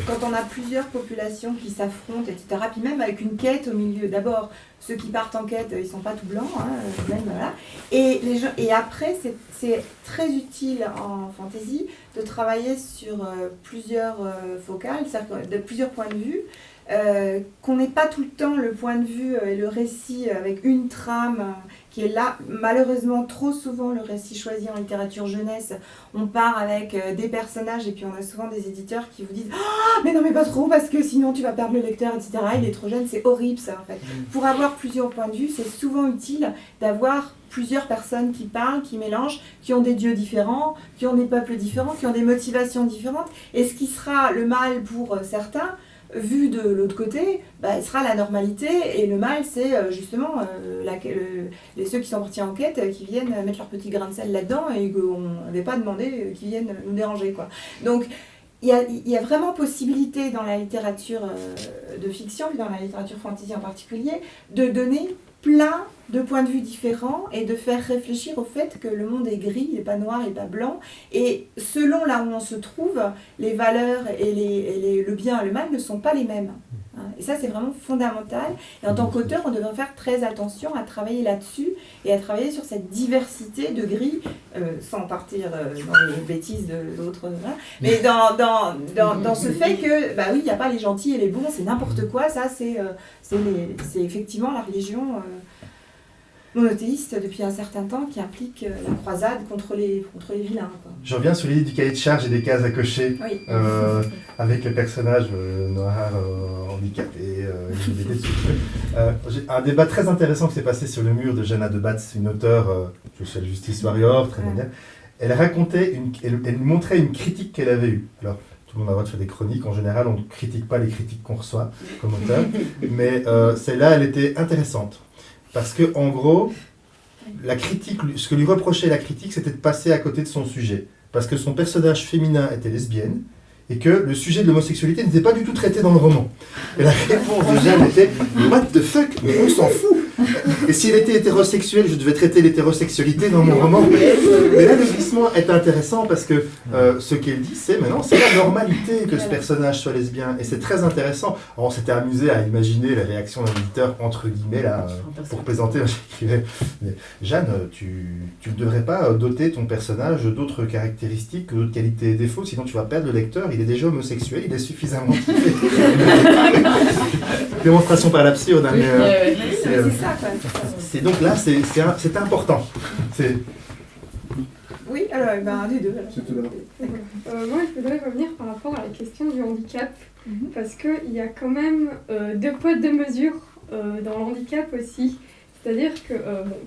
quand on a plusieurs populations qui s'affrontent, etc., puis même avec une quête au milieu. D'abord, ceux qui partent en quête, ils ne sont pas tout blancs, même, voilà. Et après, c'est très utile en fantasy de travailler sur plusieurs focales, c'est-à-dire de plusieurs points de vue, qu'on n'ait pas tout le temps le point de vue et le récit avec une trame qui est là. Malheureusement, trop souvent, le récit choisi en littérature jeunesse, on part avec des personnages et puis on a souvent des éditeurs qui vous disent « Ah, mais non, mais pas trop, parce que sinon tu vas perdre le lecteur, etc. Il est trop jeune. » C'est horrible, ça, en fait. Pour avoir plusieurs points de vue, c'est souvent utile d'avoir plusieurs personnes qui parlent, qui mélangent, qui ont des dieux différents, qui ont des peuples différents, qui ont des motivations différentes. Et ce qui sera le mal pour certains, vu de l'autre côté, il sera la normalité, et le mal, c'est justement ceux qui sont partis en quête, qui viennent mettre leur petit grain de sel là-dedans, et qu'on n'avait pas demandé qu'ils viennent nous déranger, quoi. Donc, il y a vraiment possibilité dans la littérature de fiction, dans la littérature fantasy en particulier, de donner plein de points de vue différents et de faire réfléchir au fait que le monde est gris, il n'est pas noir, il n'est pas blanc. Et selon là où on se trouve, les valeurs et le bien et le mal ne sont pas les mêmes. Et ça, c'est vraiment fondamental. Et en tant qu'auteur, on devrait faire très attention à travailler là-dessus et à travailler sur cette diversité de gris, sans partir dans les bêtises de l'autre. Mais dans ce fait que, oui, il n'y a pas les gentils et les bons, c'est n'importe quoi. Ça, c'est effectivement la religion monothéiste depuis un certain temps qui implique la croisade contre les vilains, quoi. Je reviens sur l'idée du cahier de charge et des cases à cocher, oui. Avec les personnages noirs, handicapés, LGBT. J'ai un débat très intéressant qui s'est passé sur le mur de Jana de Batz, une auteure, social justice warrior, très moderne. Elle racontait, elle montrait une critique qu'elle avait eue. Alors, tout le monde a le droit de faire des chroniques, en général on ne critique pas les critiques qu'on reçoit comme auteur, mais celle-là elle était intéressante. Parce que en gros, la critique, ce que lui reprochait la critique, c'était de passer à côté de son sujet. Parce que son personnage féminin était lesbienne, et que le sujet de l'homosexualité n'était pas du tout traité dans le roman. Et la réponse de Jeanne était « What the fuck, mais on s'en fout !» Et s'il était hétérosexuel, je devais traiter l'hétérosexualité dans mon roman. Mais là, le glissement est intéressant parce que ce qu'elle dit, c'est maintenant, c'est la normalité que ce personnage soit lesbien. Et c'est très intéressant. Alors, on s'était amusé à imaginer les réactions d'un éditeur, entre guillemets, là, pour présenter. Mais Jeanne, tu ne devrais pas doter ton personnage d'autres caractéristiques, d'autres qualités et défauts, sinon tu vas perdre le lecteur. Il est déjà homosexuel, il est suffisamment kiffé. Démonstration par l'absurde, hein, mais c'est donc là, c'est important. Oui, alors, un des deux. Moi, je voudrais revenir par rapport à la question du handicap, parce qu'il y a quand même deux poids, deux mesures dans le handicap aussi. C'est-à-dire que,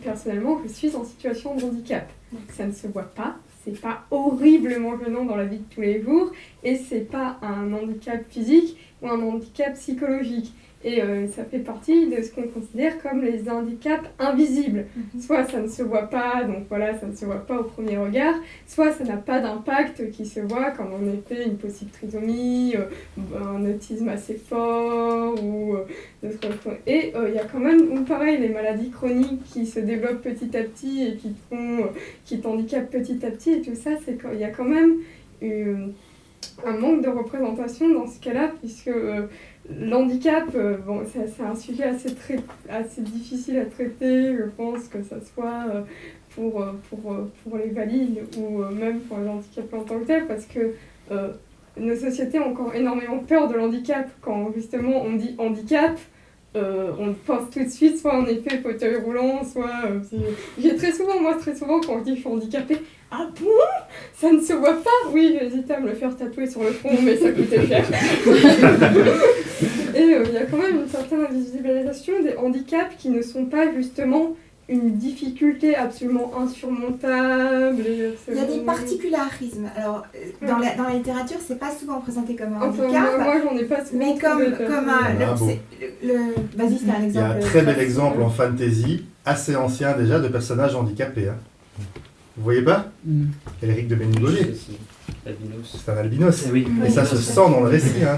personnellement, je suis en situation de handicap. Ça ne se voit pas, c'est pas horriblement gênant dans la vie de tous les jours, et c'est pas un handicap physique ou un handicap psychologique. Et ça fait partie de ce qu'on considère comme les handicaps invisibles. Soit ça ne se voit pas, donc voilà, ça ne se voit pas au premier regard, soit ça n'a pas d'impact qui se voit, comme en effet une possible trisomie, un autisme assez fort, ou d'autres choses. Et il y a quand même, pareil, les maladies chroniques qui se développent petit à petit et qui t'handicapent petit à petit, et tout ça, il y a quand même un manque de représentation dans ce cas-là, puisque l'handicap, c'est un sujet assez difficile à traiter, je pense, que ça soit pour les valides ou même pour les handicapés en tant que tels, parce que nos sociétés ont encore énormément peur de l'handicap. Quand justement on dit handicap, on pense tout de suite soit en effet fauteuil roulant, soit... très souvent quand je dis je suis handicapée, ah bon? Ça ne se voit pas? Oui, j'hésitais à me le faire tatouer sur le front, mais ça coûtait cher. Et il y a quand même une certaine invisibilisation des handicaps qui ne sont pas justement une difficulté absolument insurmontable. Il y a des particularismes. Alors, dans la littérature, c'est pas souvent présenté comme un handicap. Moi, j'en ai pas souvent. Mais comme un... Vas-y, c'est un exemple. Il y a un très bel exemple en fantasy, assez ancien déjà, de personnages handicapés. Hein. Vous voyez pas Elric de Bénigolet. C'est un albinos. Oui. Et ça se sent dans le récit. Hein,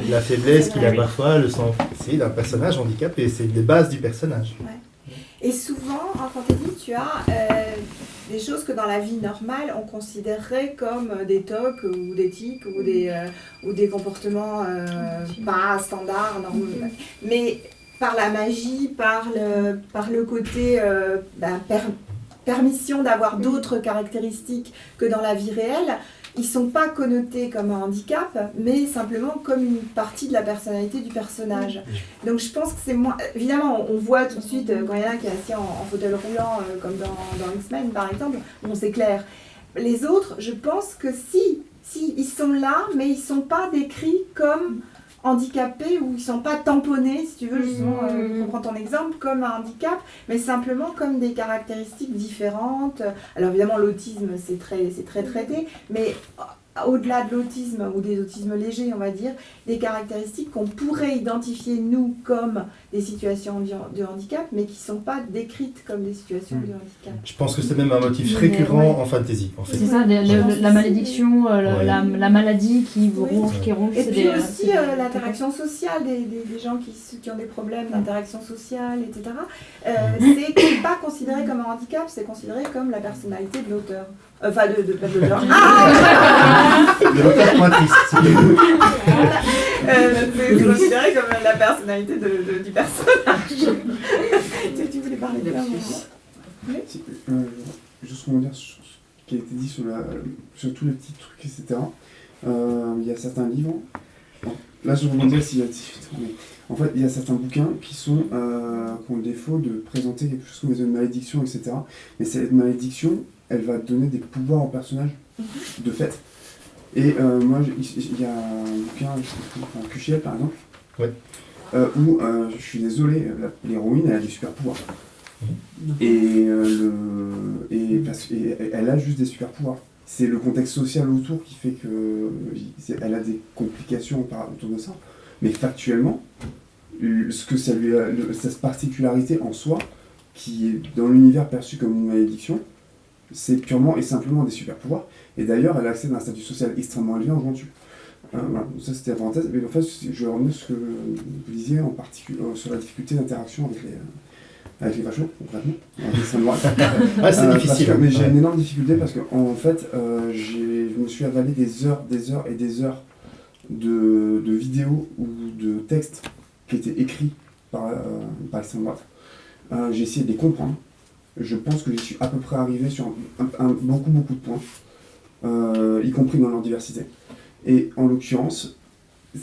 la faiblesse qu'il a parfois, le sang d'un personnage handicapé. C'est une des bases du personnage. Ouais. Et souvent, en fantasy, tu as des choses que dans la vie normale, on considérerait comme des tocs ou des tics ou des comportements pas standards, normaux. Mais par la magie, par le côté permission d'avoir d'autres caractéristiques que dans la vie réelle, ils ne sont pas connotés comme un handicap, mais simplement comme une partie de la personnalité du personnage. Donc je pense que c'est moins... Évidemment, on voit tout de suite, quand il y en a qui est assis en fauteuil roulant, comme dans X-Men par exemple, bon, c'est clair. Les autres, je pense que si, ils sont là, mais ils ne sont pas décrits comme handicapés ou ils ne sont pas tamponnés, si tu veux, justement, je comprends ton exemple, comme un handicap, mais simplement comme des caractéristiques différentes. Alors évidemment, l'autisme, c'est très traité, mais au-delà de l'autisme ou des autismes légers, on va dire, des caractéristiques qu'on pourrait identifier, nous, comme des situations de handicap, mais qui ne sont pas décrites comme des situations de handicap. Je pense que c'est même un motif récurrent en fantasy. En fait. C'est ça, la malédiction, la maladie qui ronge. Et puis aussi l'interaction sociale des gens qui ont des problèmes d'interaction sociale, etc. C'est pas considéré comme un handicap, c'est considéré comme la personnalité de l'auteur. Enfin, de l'auteur. De l'auteur pointriste. C'est considéré comme la personnalité du personnage. Tu voulais parler de ça? Juste rebondir sur ce qui a été dit sur tous les petits trucs, etc. Il y a certains livres. Là, je rebondis s'il y a mais en fait, il y a certains bouquins qui ont le défaut de présenter quelque chose comme une malédiction, etc. Mais cette malédiction, elle va donner des pouvoirs au personnage, de fait. Et moi, il y a un bouquin, QCL par exemple, où, je suis désolé, l'héroïne, elle a des super pouvoirs. Et elle a juste des super pouvoirs. C'est le contexte social autour qui fait qu'elle a des complications autour de ça. Mais factuellement, ce que ça lui a, cette particularité en soi, qui est dans l'univers perçu comme une malédiction, c'est purement et simplement des super pouvoirs. Et d'ailleurs, elle accède à un statut social extrêmement élevé en jouant dessus. Voilà, ça c'était la parenthèse. Mais en fait, je vais revenir sur ce que vous disiez en particulier sur la difficulté d'interaction avec les fachos, concrètement, avec les Saint-Droite. C'est difficile. Mais j'ai une énorme difficulté parce que en fait, je me suis avalé des heures et des heures de vidéos ou de textes qui étaient écrits par les Saint-Droite. J'ai essayé de les comprendre. Je pense que j'y suis à peu près arrivé sur beaucoup de points, y compris dans leur diversité. Et en l'occurrence,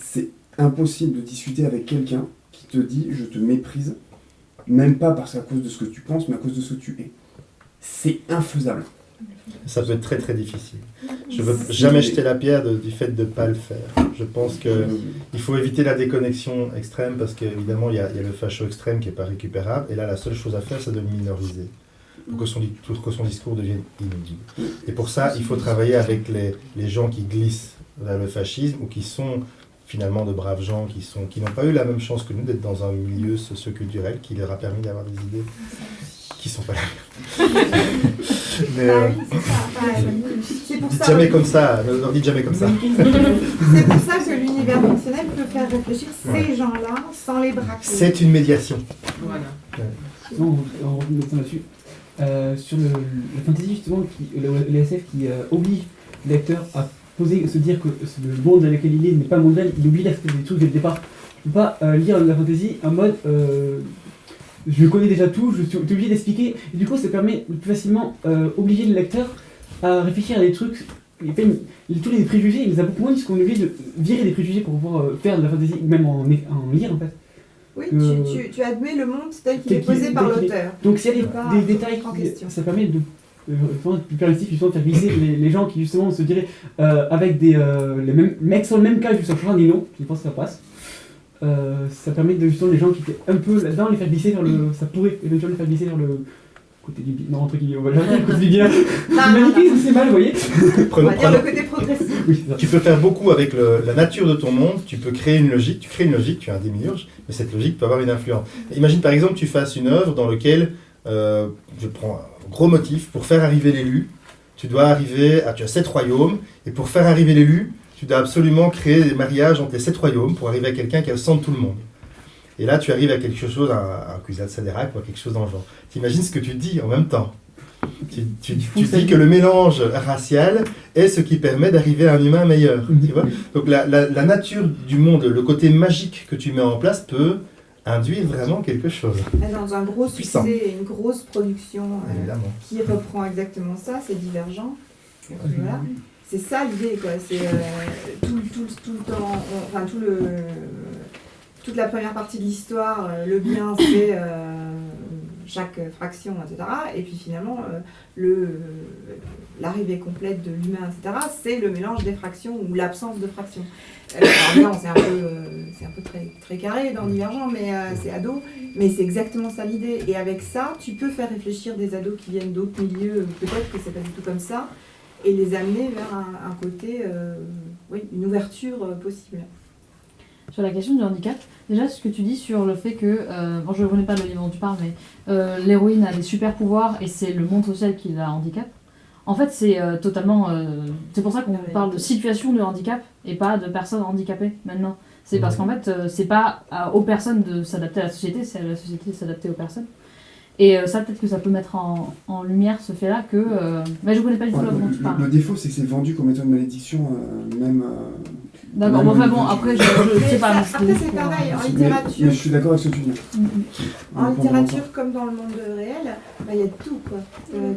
c'est impossible de discuter avec quelqu'un qui te dit « je te méprise », même pas parce qu'à cause de ce que tu penses, mais à cause de ce que tu es. C'est infaisable. Ça peut être très très difficile. Je ne veux jamais jeter la pierre du fait de ne pas le faire. Je pense qu'il faut éviter la déconnexion extrême parce qu'évidemment il y a le facho extrême qui n'est pas récupérable et là la seule chose à faire c'est de le minoriser pour que son discours devienne inaudible. Et pour ça il faut travailler avec les gens qui glissent vers le fascisme ou qui sont finalement de braves gens qui n'ont pas eu la même chance que nous d'être dans un milieu socio-culturel qui leur a permis d'avoir des idées qui sont pas la même. Mais c'est pour dites ça. jamais comme ça, ne leur dites jamais comme ça. C'est pour ça que l'univers fonctionnel peut faire réfléchir ces gens-là sans les braquer. C'est une médiation. Voilà. Non, on remet là-dessus. Sur la fantasy, justement, les SF qui oblige les lecteurs à se dire que le monde dans lequel il est n'est pas mondial, il oublie l'aspect des trucs dès le départ. Tu peux pas lire la fantasy en mode je connais déjà tout, je suis obligé d'expliquer, et du coup ça permet de plus facilement obliger le lecteur à réfléchir à des trucs, tous les préjugés, il les a beaucoup moins puisqu'on est obligé de virer des préjugés pour pouvoir faire de la fantasy, même en lire en fait. Oui, tu admets le monde tel qu'il est posé par l'auteur. Donc s'il y a des détails, ça permet de plus permissif justement de faire glisser les gens qui justement se diraient avec les mêmes mecs sur le même cas, juste en changeant des noms, je pense que ça passe. Ça permet de justement les gens qui étaient un peu là-dedans les faire glisser vers ça pourrait éventuellement les faire glisser vers le côté du bien, non entre guillemets, on va dire le côté du bien. C'est mal, vous voyez. On va dire le côté progressif. Oui, tu peux faire beaucoup avec la nature de ton monde, tu peux créer une logique, tu crées une logique, tu es un démiurge, mais cette logique peut avoir une influence. Imagine par exemple tu fasses une œuvre dans laquelle, je prends un gros motif, pour faire arriver l'élu, tu as 7 royaumes, et pour faire arriver l'élu, tu dois absolument créer des mariages entre les 7 royaumes pour arriver à quelqu'un qui a le sang de tout le monde. Et là, tu arrives à quelque chose, un Kwisatz Haderach ou quelque chose dans le genre. Tu imagines ce que tu dis en même temps. Tu dis que le mélange racial est ce qui permet d'arriver à un humain meilleur. Tu vois. Donc la nature du monde, le côté magique que tu mets en place peut induire vraiment quelque chose. Dans un gros succès, une grosse production qui reprend exactement ça, c'est Divergent. Voilà. C'est ça l'idée, quoi. C'est tout le temps, toute la première partie de l'histoire, le bien c'est chaque fraction, etc. Et puis finalement, l'arrivée complète de l'humain, etc. c'est le mélange des fractions ou l'absence de fractions. Alors non, c'est un peu très, très carré dans Divergent, mais c'est ado. Mais c'est exactement ça l'idée. Et avec ça, tu peux faire réfléchir des ados qui viennent d'autres milieux, peut-être que c'est pas du tout comme ça, et les amener vers un côté, une ouverture possible. Sur la question du handicap, déjà ce que tu dis sur le fait que, je ne connais pas le livre dont tu parles, mais l'héroïne a des super pouvoirs et c'est le monde social qui la handicap. En fait, c'est totalement... c'est pour ça qu'on parle de situation de handicap et pas de personnes handicapées maintenant. C'est parce qu'en fait, c'est pas aux personnes de s'adapter à la société, c'est à la société de s'adapter aux personnes. Et ça, peut-être que ça peut mettre en lumière ce fait-là que... mais je connais pas du tout là dont tu parles. Le défaut, c'est que c'est vendu comme étant une malédiction, même... D'accord, enfin bon, après, je sais pas. Après, c'est pareil, en littérature... Mais je suis d'accord avec ce que tu dis. En littérature, comme dans le monde réel, il y a de tout, quoi.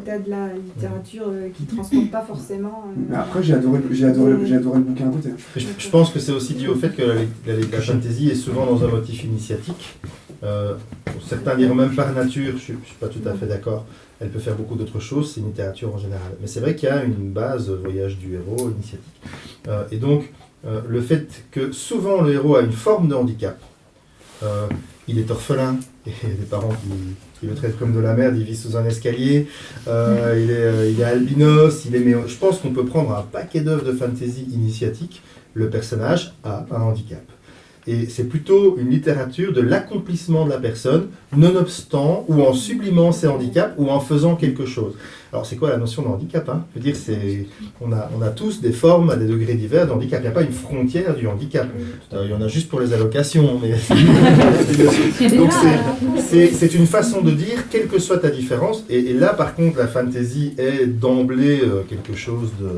T'as de la littérature qui ne transporte pas forcément... Mais après, j'ai adoré le bouquin à côté. Je pense que c'est aussi dû au fait que la fantasy est souvent dans un motif initiatique. Certains diront même par nature, je ne suis pas tout à fait d'accord, elle peut faire beaucoup d'autres choses, c'est une littérature en général. Mais c'est vrai qu'il y a une base voyage du héros, initiatique. Et donc, le fait que souvent le héros a une forme de handicap, il est orphelin, et il y a des parents qui le traitent comme de la merde, il vit sous un escalier, il est albinos, je pense qu'on peut prendre un paquet d'œuvres de fantasy initiatique, le personnage a un handicap. Et c'est plutôt une littérature de l'accomplissement de la personne, nonobstant, ou en sublimant ses handicaps, ou en faisant quelque chose. Alors, c'est quoi la notion de handicap, hein? Je veux dire, on a tous des formes à des degrés divers de handicap. Il n'y a pas une frontière du handicap. Il y en a juste pour les allocations. Mais... Donc, c'est une façon de dire, quelle que soit ta différence. Et là, par contre, la fantasy est d'emblée quelque chose de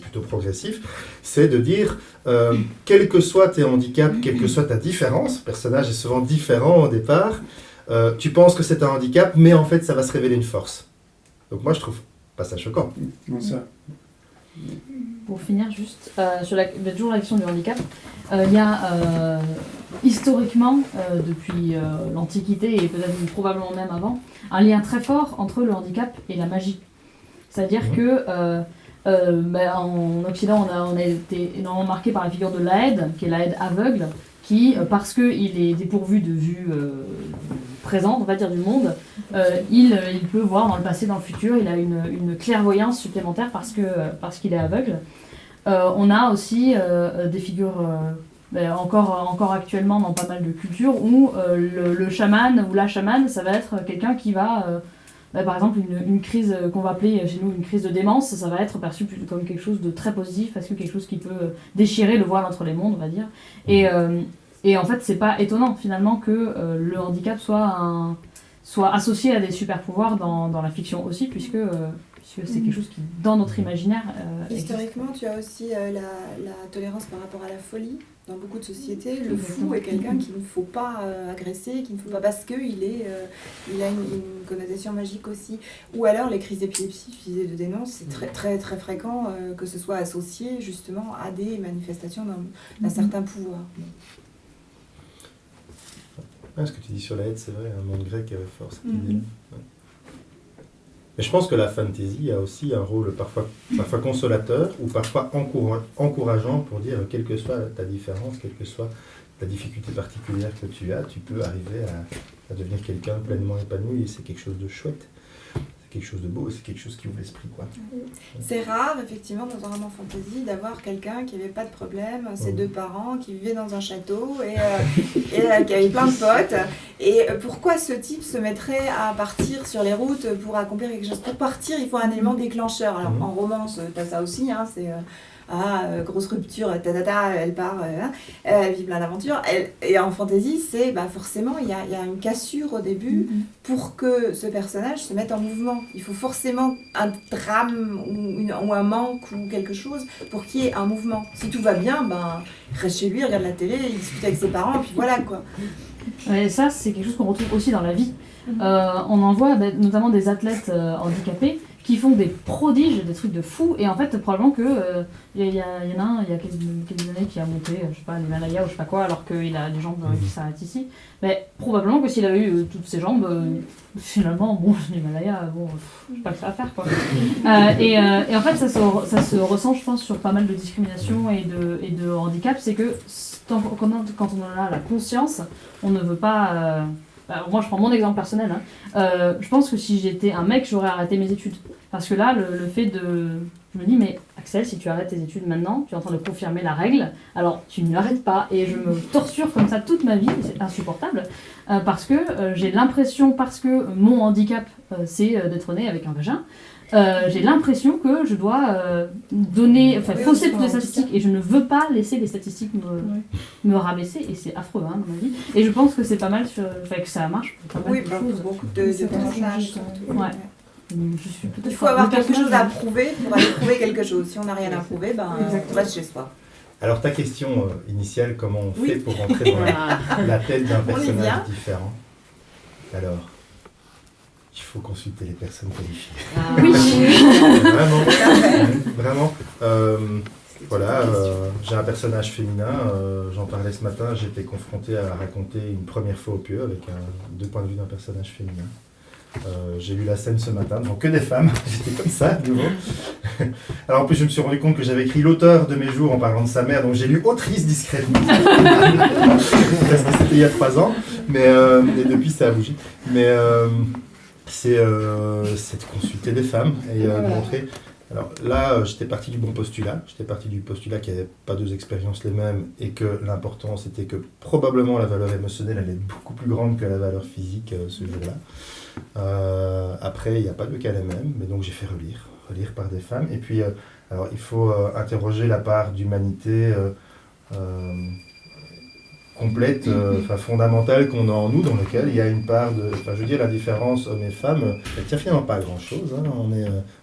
plutôt progressif. C'est de dire, quels que soient tes handicaps, quelle que soit ta différence, le personnage est souvent différent au départ, tu penses que c'est un handicap, mais en fait, ça va se révéler une force. Donc moi, je trouve pas ça choquant. Non, ça. Pour finir, juste sur toujours la question du handicap, il y a historiquement, depuis l'Antiquité et peut-être probablement même avant, un lien très fort entre le handicap et la magie. C'est-à-dire que en Occident, on a été énormément marqué par la figure de l'Aède, qui est l'Aède aveugle, qui, parce qu'il est dépourvu de vue présente, on va dire, du monde, il peut voir dans le passé, dans le futur, il a une clairvoyance supplémentaire parce qu'il est aveugle. On a aussi des figures, encore actuellement dans pas mal de cultures, où le chaman ou la chamane, ça va être quelqu'un qui va... par exemple, une crise qu'on va appeler chez nous une crise de démence, ça va être perçu comme quelque chose de très positif, parce que quelque chose qui peut déchirer le voile entre les mondes, on va dire. Et en fait, c'est pas étonnant finalement que le handicap soit associé à des super pouvoirs dans la fiction aussi, puisque c'est quelque chose qui, dans notre imaginaire, historiquement, tu as aussi la tolérance par rapport à la folie. Dans beaucoup de sociétés, le fou est quelqu'un qu'il ne faut pas agresser, qu'il ne faut pas parce qu'il il a une connotation magique aussi. Ou alors les crises d'épilepsie, de démence, c'est très très très fréquent que ce soit associé justement à des manifestations d'un certain pouvoir. Ce que tu dis sur l'Aède, c'est vrai, un monde grec avait fort cette idée. Mais je pense que la fantasy a aussi un rôle parfois consolateur ou parfois encourageant pour dire, quelle que soit ta différence, quelle que soit la difficulté particulière que tu as, tu peux arriver à devenir quelqu'un pleinement épanoui et c'est quelque chose de chouette. C'est quelque chose de beau et c'est quelque chose qui ouvre l'esprit, quoi. C'est rare, effectivement, dans un roman fantasy, d'avoir quelqu'un qui n'avait pas de problème, ses deux parents, qui vivaient dans un château et qui avait plein de potes. Et pourquoi ce type se mettrait à partir sur les routes pour accomplir quelque chose? Pour partir, il faut un élément déclencheur. Alors, en romance, tu as ça aussi, hein, c'est... grosse rupture, elle part, elle vit plein d'aventures. Et en fantasy, c'est forcément, il y a une cassure au début pour que ce personnage se mette en mouvement. Il faut forcément un drame ou un manque ou quelque chose pour qu'il y ait un mouvement. Si tout va bien, il reste chez lui, il regarde la télé, il discute avec ses parents, et puis voilà quoi. Et ça, c'est quelque chose qu'on retrouve aussi dans la vie. On en voit notamment des athlètes handicapés qui font des prodiges, des trucs de fous, et en fait, probablement que il y en a un, il y a quelques années, qui a monté, je sais pas, l'Himalaya ou je sais pas quoi, alors qu'il a des jambes qui s'arrêtent ici. Mais probablement que s'il avait eu toutes ses jambes, finalement, l'Himalaya, je sais pas que ça va faire, quoi. Et en fait, ça se ressent, je pense, sur pas mal de discrimination et de handicap, c'est que quand on en a la conscience, on ne veut pas... moi, je prends mon exemple personnel. Je pense que si j'étais un mec, j'aurais arrêté mes études. Parce que là, le fait de... Je me dis, mais Axel, si tu arrêtes tes études maintenant, tu es en train de confirmer la règle, alors tu ne l'arrêtes pas. Et je me torture comme ça toute ma vie, c'est insupportable. Parce que j'ai l'impression, parce que mon handicap, c'est d'être né avec un vagin, j'ai l'impression que je dois fausser toutes les statistiques et je ne veux pas laisser les statistiques me rabaisser et c'est affreux dans ma vie et je pense que c'est pas mal que ça marche pour pas mal de choses. Beaucoup de personnages. Il faut avoir quelque chose à prouver pour aller prouver quelque chose. Si on n'a rien à prouver, on reste chez soi. Alors ta question initiale, comment on fait pour rentrer dans la tête d'un personnage différent? Alors, il faut consulter les personnes qualifiées. Oui. Vraiment. Voilà, j'ai un personnage féminin, j'en parlais ce matin, j'ai été confronté à raconter une première fois au PUE avec deux points de vue d'un personnage féminin. J'ai lu la scène ce matin devant que des femmes, j'étais comme ça de nouveau. Alors en plus je me suis rendu compte que j'avais écrit l'auteur de mes jours en parlant de sa mère, donc j'ai lu autrice discrètement. Parce que c'était il y a 3 ans, mais et depuis ça a bougé. Mais c'est de consulter des femmes et de montrer. Alors là, j'étais parti du bon postulat. J'étais parti du postulat qu'il n'y avait pas deux expériences les mêmes et que l'important c'était que probablement la valeur émotionnelle allait être beaucoup plus grande que la valeur physique ce jour-là. Après, il n'y a pas de cas les mêmes, mais donc j'ai fait relire par des femmes. Et puis, alors il faut interroger la part d'humanité complète, fondamentale qu'on a en nous, dans laquelle il y a une part de... je veux dire, la différence hommes et femmes, elle tient finalement pas à grand-chose. Hein.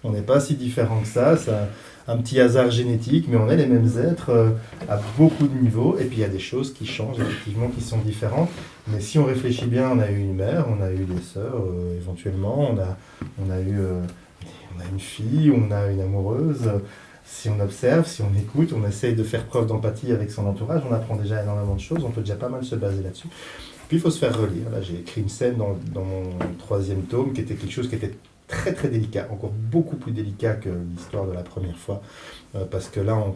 On n'est pas si différents que ça. Ça un petit hasard génétique, mais on est les mêmes êtres à beaucoup de niveaux. Et puis il y a des choses qui changent, effectivement, qui sont différentes. Mais si on réfléchit bien, on a eu une mère, on a eu des sœurs, éventuellement, on a une fille, on a une amoureuse. Si on observe, si on écoute, on essaye de faire preuve d'empathie avec son entourage, on apprend déjà énormément de choses, on peut déjà pas mal se baser là-dessus. Puis il faut se faire relire. Là, j'ai écrit une scène dans mon 3e tome qui était quelque chose qui était très très délicat, encore beaucoup plus délicat que l'histoire de la première fois, parce que là on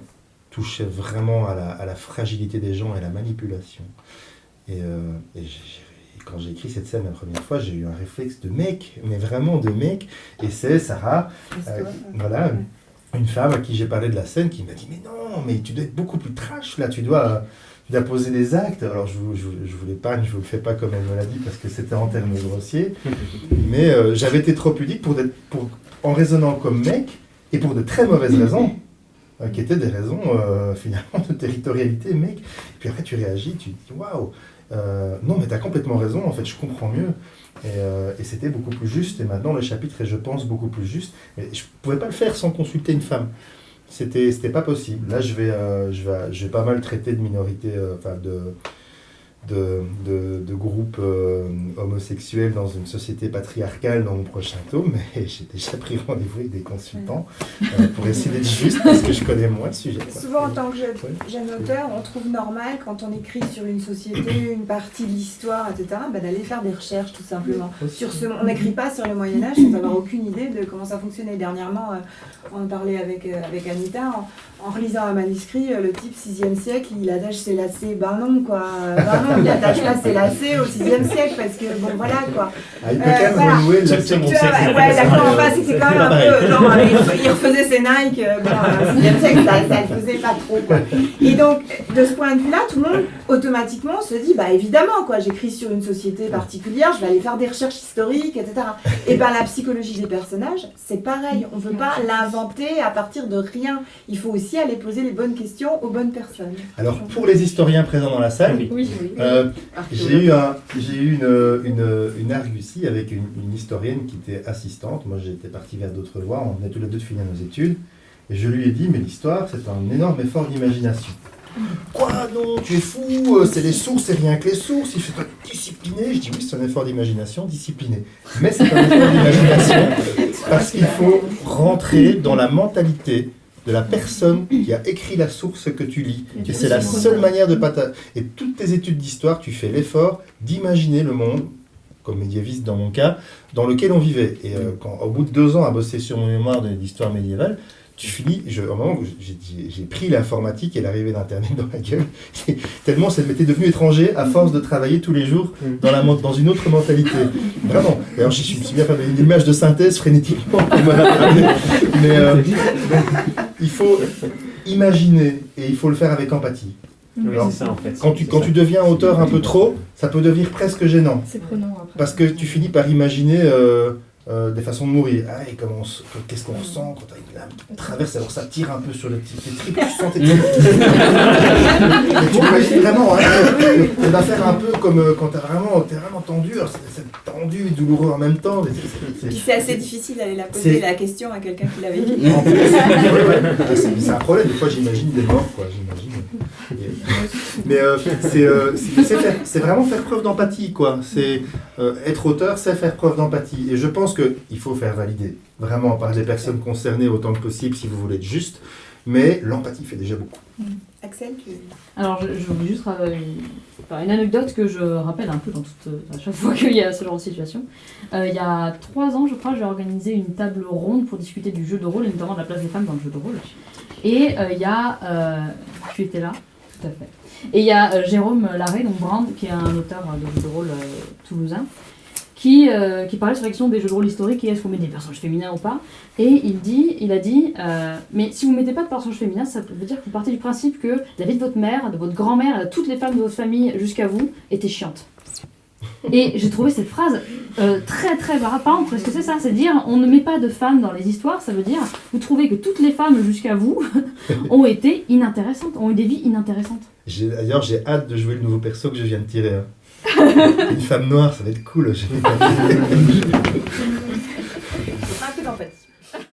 touchait vraiment à la fragilité des gens et à la manipulation. Et quand j'ai écrit cette scène la première fois, j'ai eu un réflexe de mec, mais vraiment de mec, et c'est Sarah, voilà, une femme à qui j'ai parlé de la scène qui m'a dit « Mais non, mais tu dois être beaucoup plus trash, là, tu dois poser des actes. » Alors je vous l'épargne, je vous le fais pas comme elle me l'a dit parce que c'était en termes grossiers, mais j'avais été trop pudique en raisonnant comme mec et pour de très mauvaises raisons, qui étaient des raisons finalement de territorialité, mec. Et puis après tu réagis, tu te dis « Waouh, non mais t'as complètement raison, en fait je comprends mieux. » Et c'était beaucoup plus juste, et maintenant le chapitre est, je pense, beaucoup plus juste. Mais je ne pouvais pas le faire sans consulter une femme. C'était pas possible. Là, je vais pas mal traiter de minorités, de groupes homosexuels dans une société patriarcale dans mon prochain tome, mais j'ai déjà pris rendez-vous avec des consultants pour essayer d'être juste, parce que je connais moins le sujet. Souvent, en tant que jeune auteur, on trouve normal, quand on écrit sur une société, une partie de l'histoire, etc., d'aller faire des recherches, tout simplement. On n'écrit pas sur le Moyen-Âge sans avoir aucune idée de comment ça fonctionnait. Dernièrement, on en parlait avec Anita, en relisant un manuscrit, le type 6e siècle, il attache ses lacets. Ben non, quoi. Ben non, il attache pas ses lacets au 6e siècle, parce que, bon, voilà, quoi. Il peut quand même renouer le lacet mon siècle. Ouais, d'accord, enfin, c'était quand même un peu... Genre, il refaisait ses Nike, au 6e siècle, ça le faisait pas trop, quoi. Et donc, de ce point de vue-là, tout le monde, automatiquement, se dit, évidemment, quoi, j'écris sur une société particulière, je vais aller faire des recherches historiques, etc. Et la psychologie des personnages, c'est pareil. On ne veut pas l'inventer à partir de rien. Il faut aussi aller poser les bonnes questions aux bonnes personnes. Alors, pour les historiens présents dans la salle, j'ai eu une argutie avec une historienne qui était assistante. Moi, j'étais parti vers d'autres voies. On venait tous les deux de finir nos études. Et je lui ai dit, mais l'histoire, c'est un énorme effort d'imagination. Quoi non, tu es fou, c'est les sources et rien que les sources, il faut être discipliné. Je dis oui, c'est un effort d'imagination, discipliné. Mais c'est un effort d'imagination parce qu'il faut rentrer dans la mentalité de la personne qui a écrit la source que tu lis. Et c'est la seule manière de pas... Et toutes tes études d'histoire, tu fais l'effort d'imaginer le monde, comme médiéviste dans mon cas, dans lequel on vivait. Et au bout de 2 ans à bosser sur mon mémoire d'histoire médiévale, tu finis, au moment où j'ai pris l'informatique et l'arrivée d'Internet dans la gueule, tellement ça m'était devenu étranger à force de travailler tous les jours dans une autre mentalité. Vraiment. D'ailleurs, je me suis bien fait une image de synthèse frénétiquement pour me la mais il faut imaginer et il faut le faire avec empathie. Alors, c'est ça, en fait. Quand tu deviens auteur un peu trop, ça peut devenir presque gênant. C'est prenant après. Parce que tu finis par imaginer des façons de mourir. Ah, et qu'est-ce qu'on ressent quand tu as une lame qui traverse, alors ça tire un peu sur tes tripes, tu sens tes tripes. Et tu imagines vraiment, ça va faire un peu comme quand t'es vraiment tendu, alors c'est tendu et douloureux en même temps. Puis c'est assez difficile d'aller poser la question à quelqu'un qui l'a vécu. En plus, c'est un problème, des fois j'imagine des morts, quoi, Mais c'est vraiment faire preuve d'empathie, quoi. C'est être auteur, c'est faire preuve d'empathie. Et je pense qu'il faut faire valider, vraiment, par les personnes concernées autant que possible, si vous voulez être juste. Mais l'empathie fait déjà beaucoup. Axel, Alors, je voulais juste une anecdote que je rappelle un peu à chaque fois qu'il y a ce genre de situation. Il y a 3 ans, je crois, j'ai organisé une table ronde pour discuter du jeu de rôle, et notamment de la place des femmes dans le jeu de rôle. Et il y a... tu étais là, tout à fait. Et il y a Jérôme Larrey, donc Brand, qui est un auteur de jeu de rôle toulousain, qui parlait sur la question des jeux de rôle historiques et est-ce qu'on met des personnages féminins ou pas. Et il a dit mais si vous mettez pas de personnages féminins, ça veut dire que vous partez du principe que la vie de votre mère, de votre grand-mère, de toutes les femmes de votre famille jusqu'à vous était chiante. Et j'ai trouvé cette phrase très très frappante parce que c'est ça, c'est dire on ne met pas de femmes dans les histoires, ça veut dire vous trouvez que toutes les femmes jusqu'à vous ont été inintéressantes, ont eu des vies inintéressantes. D'ailleurs, j'ai hâte de jouer le nouveau perso que je viens de tirer. Une femme noire, ça va être cool. Un peu d'empathie.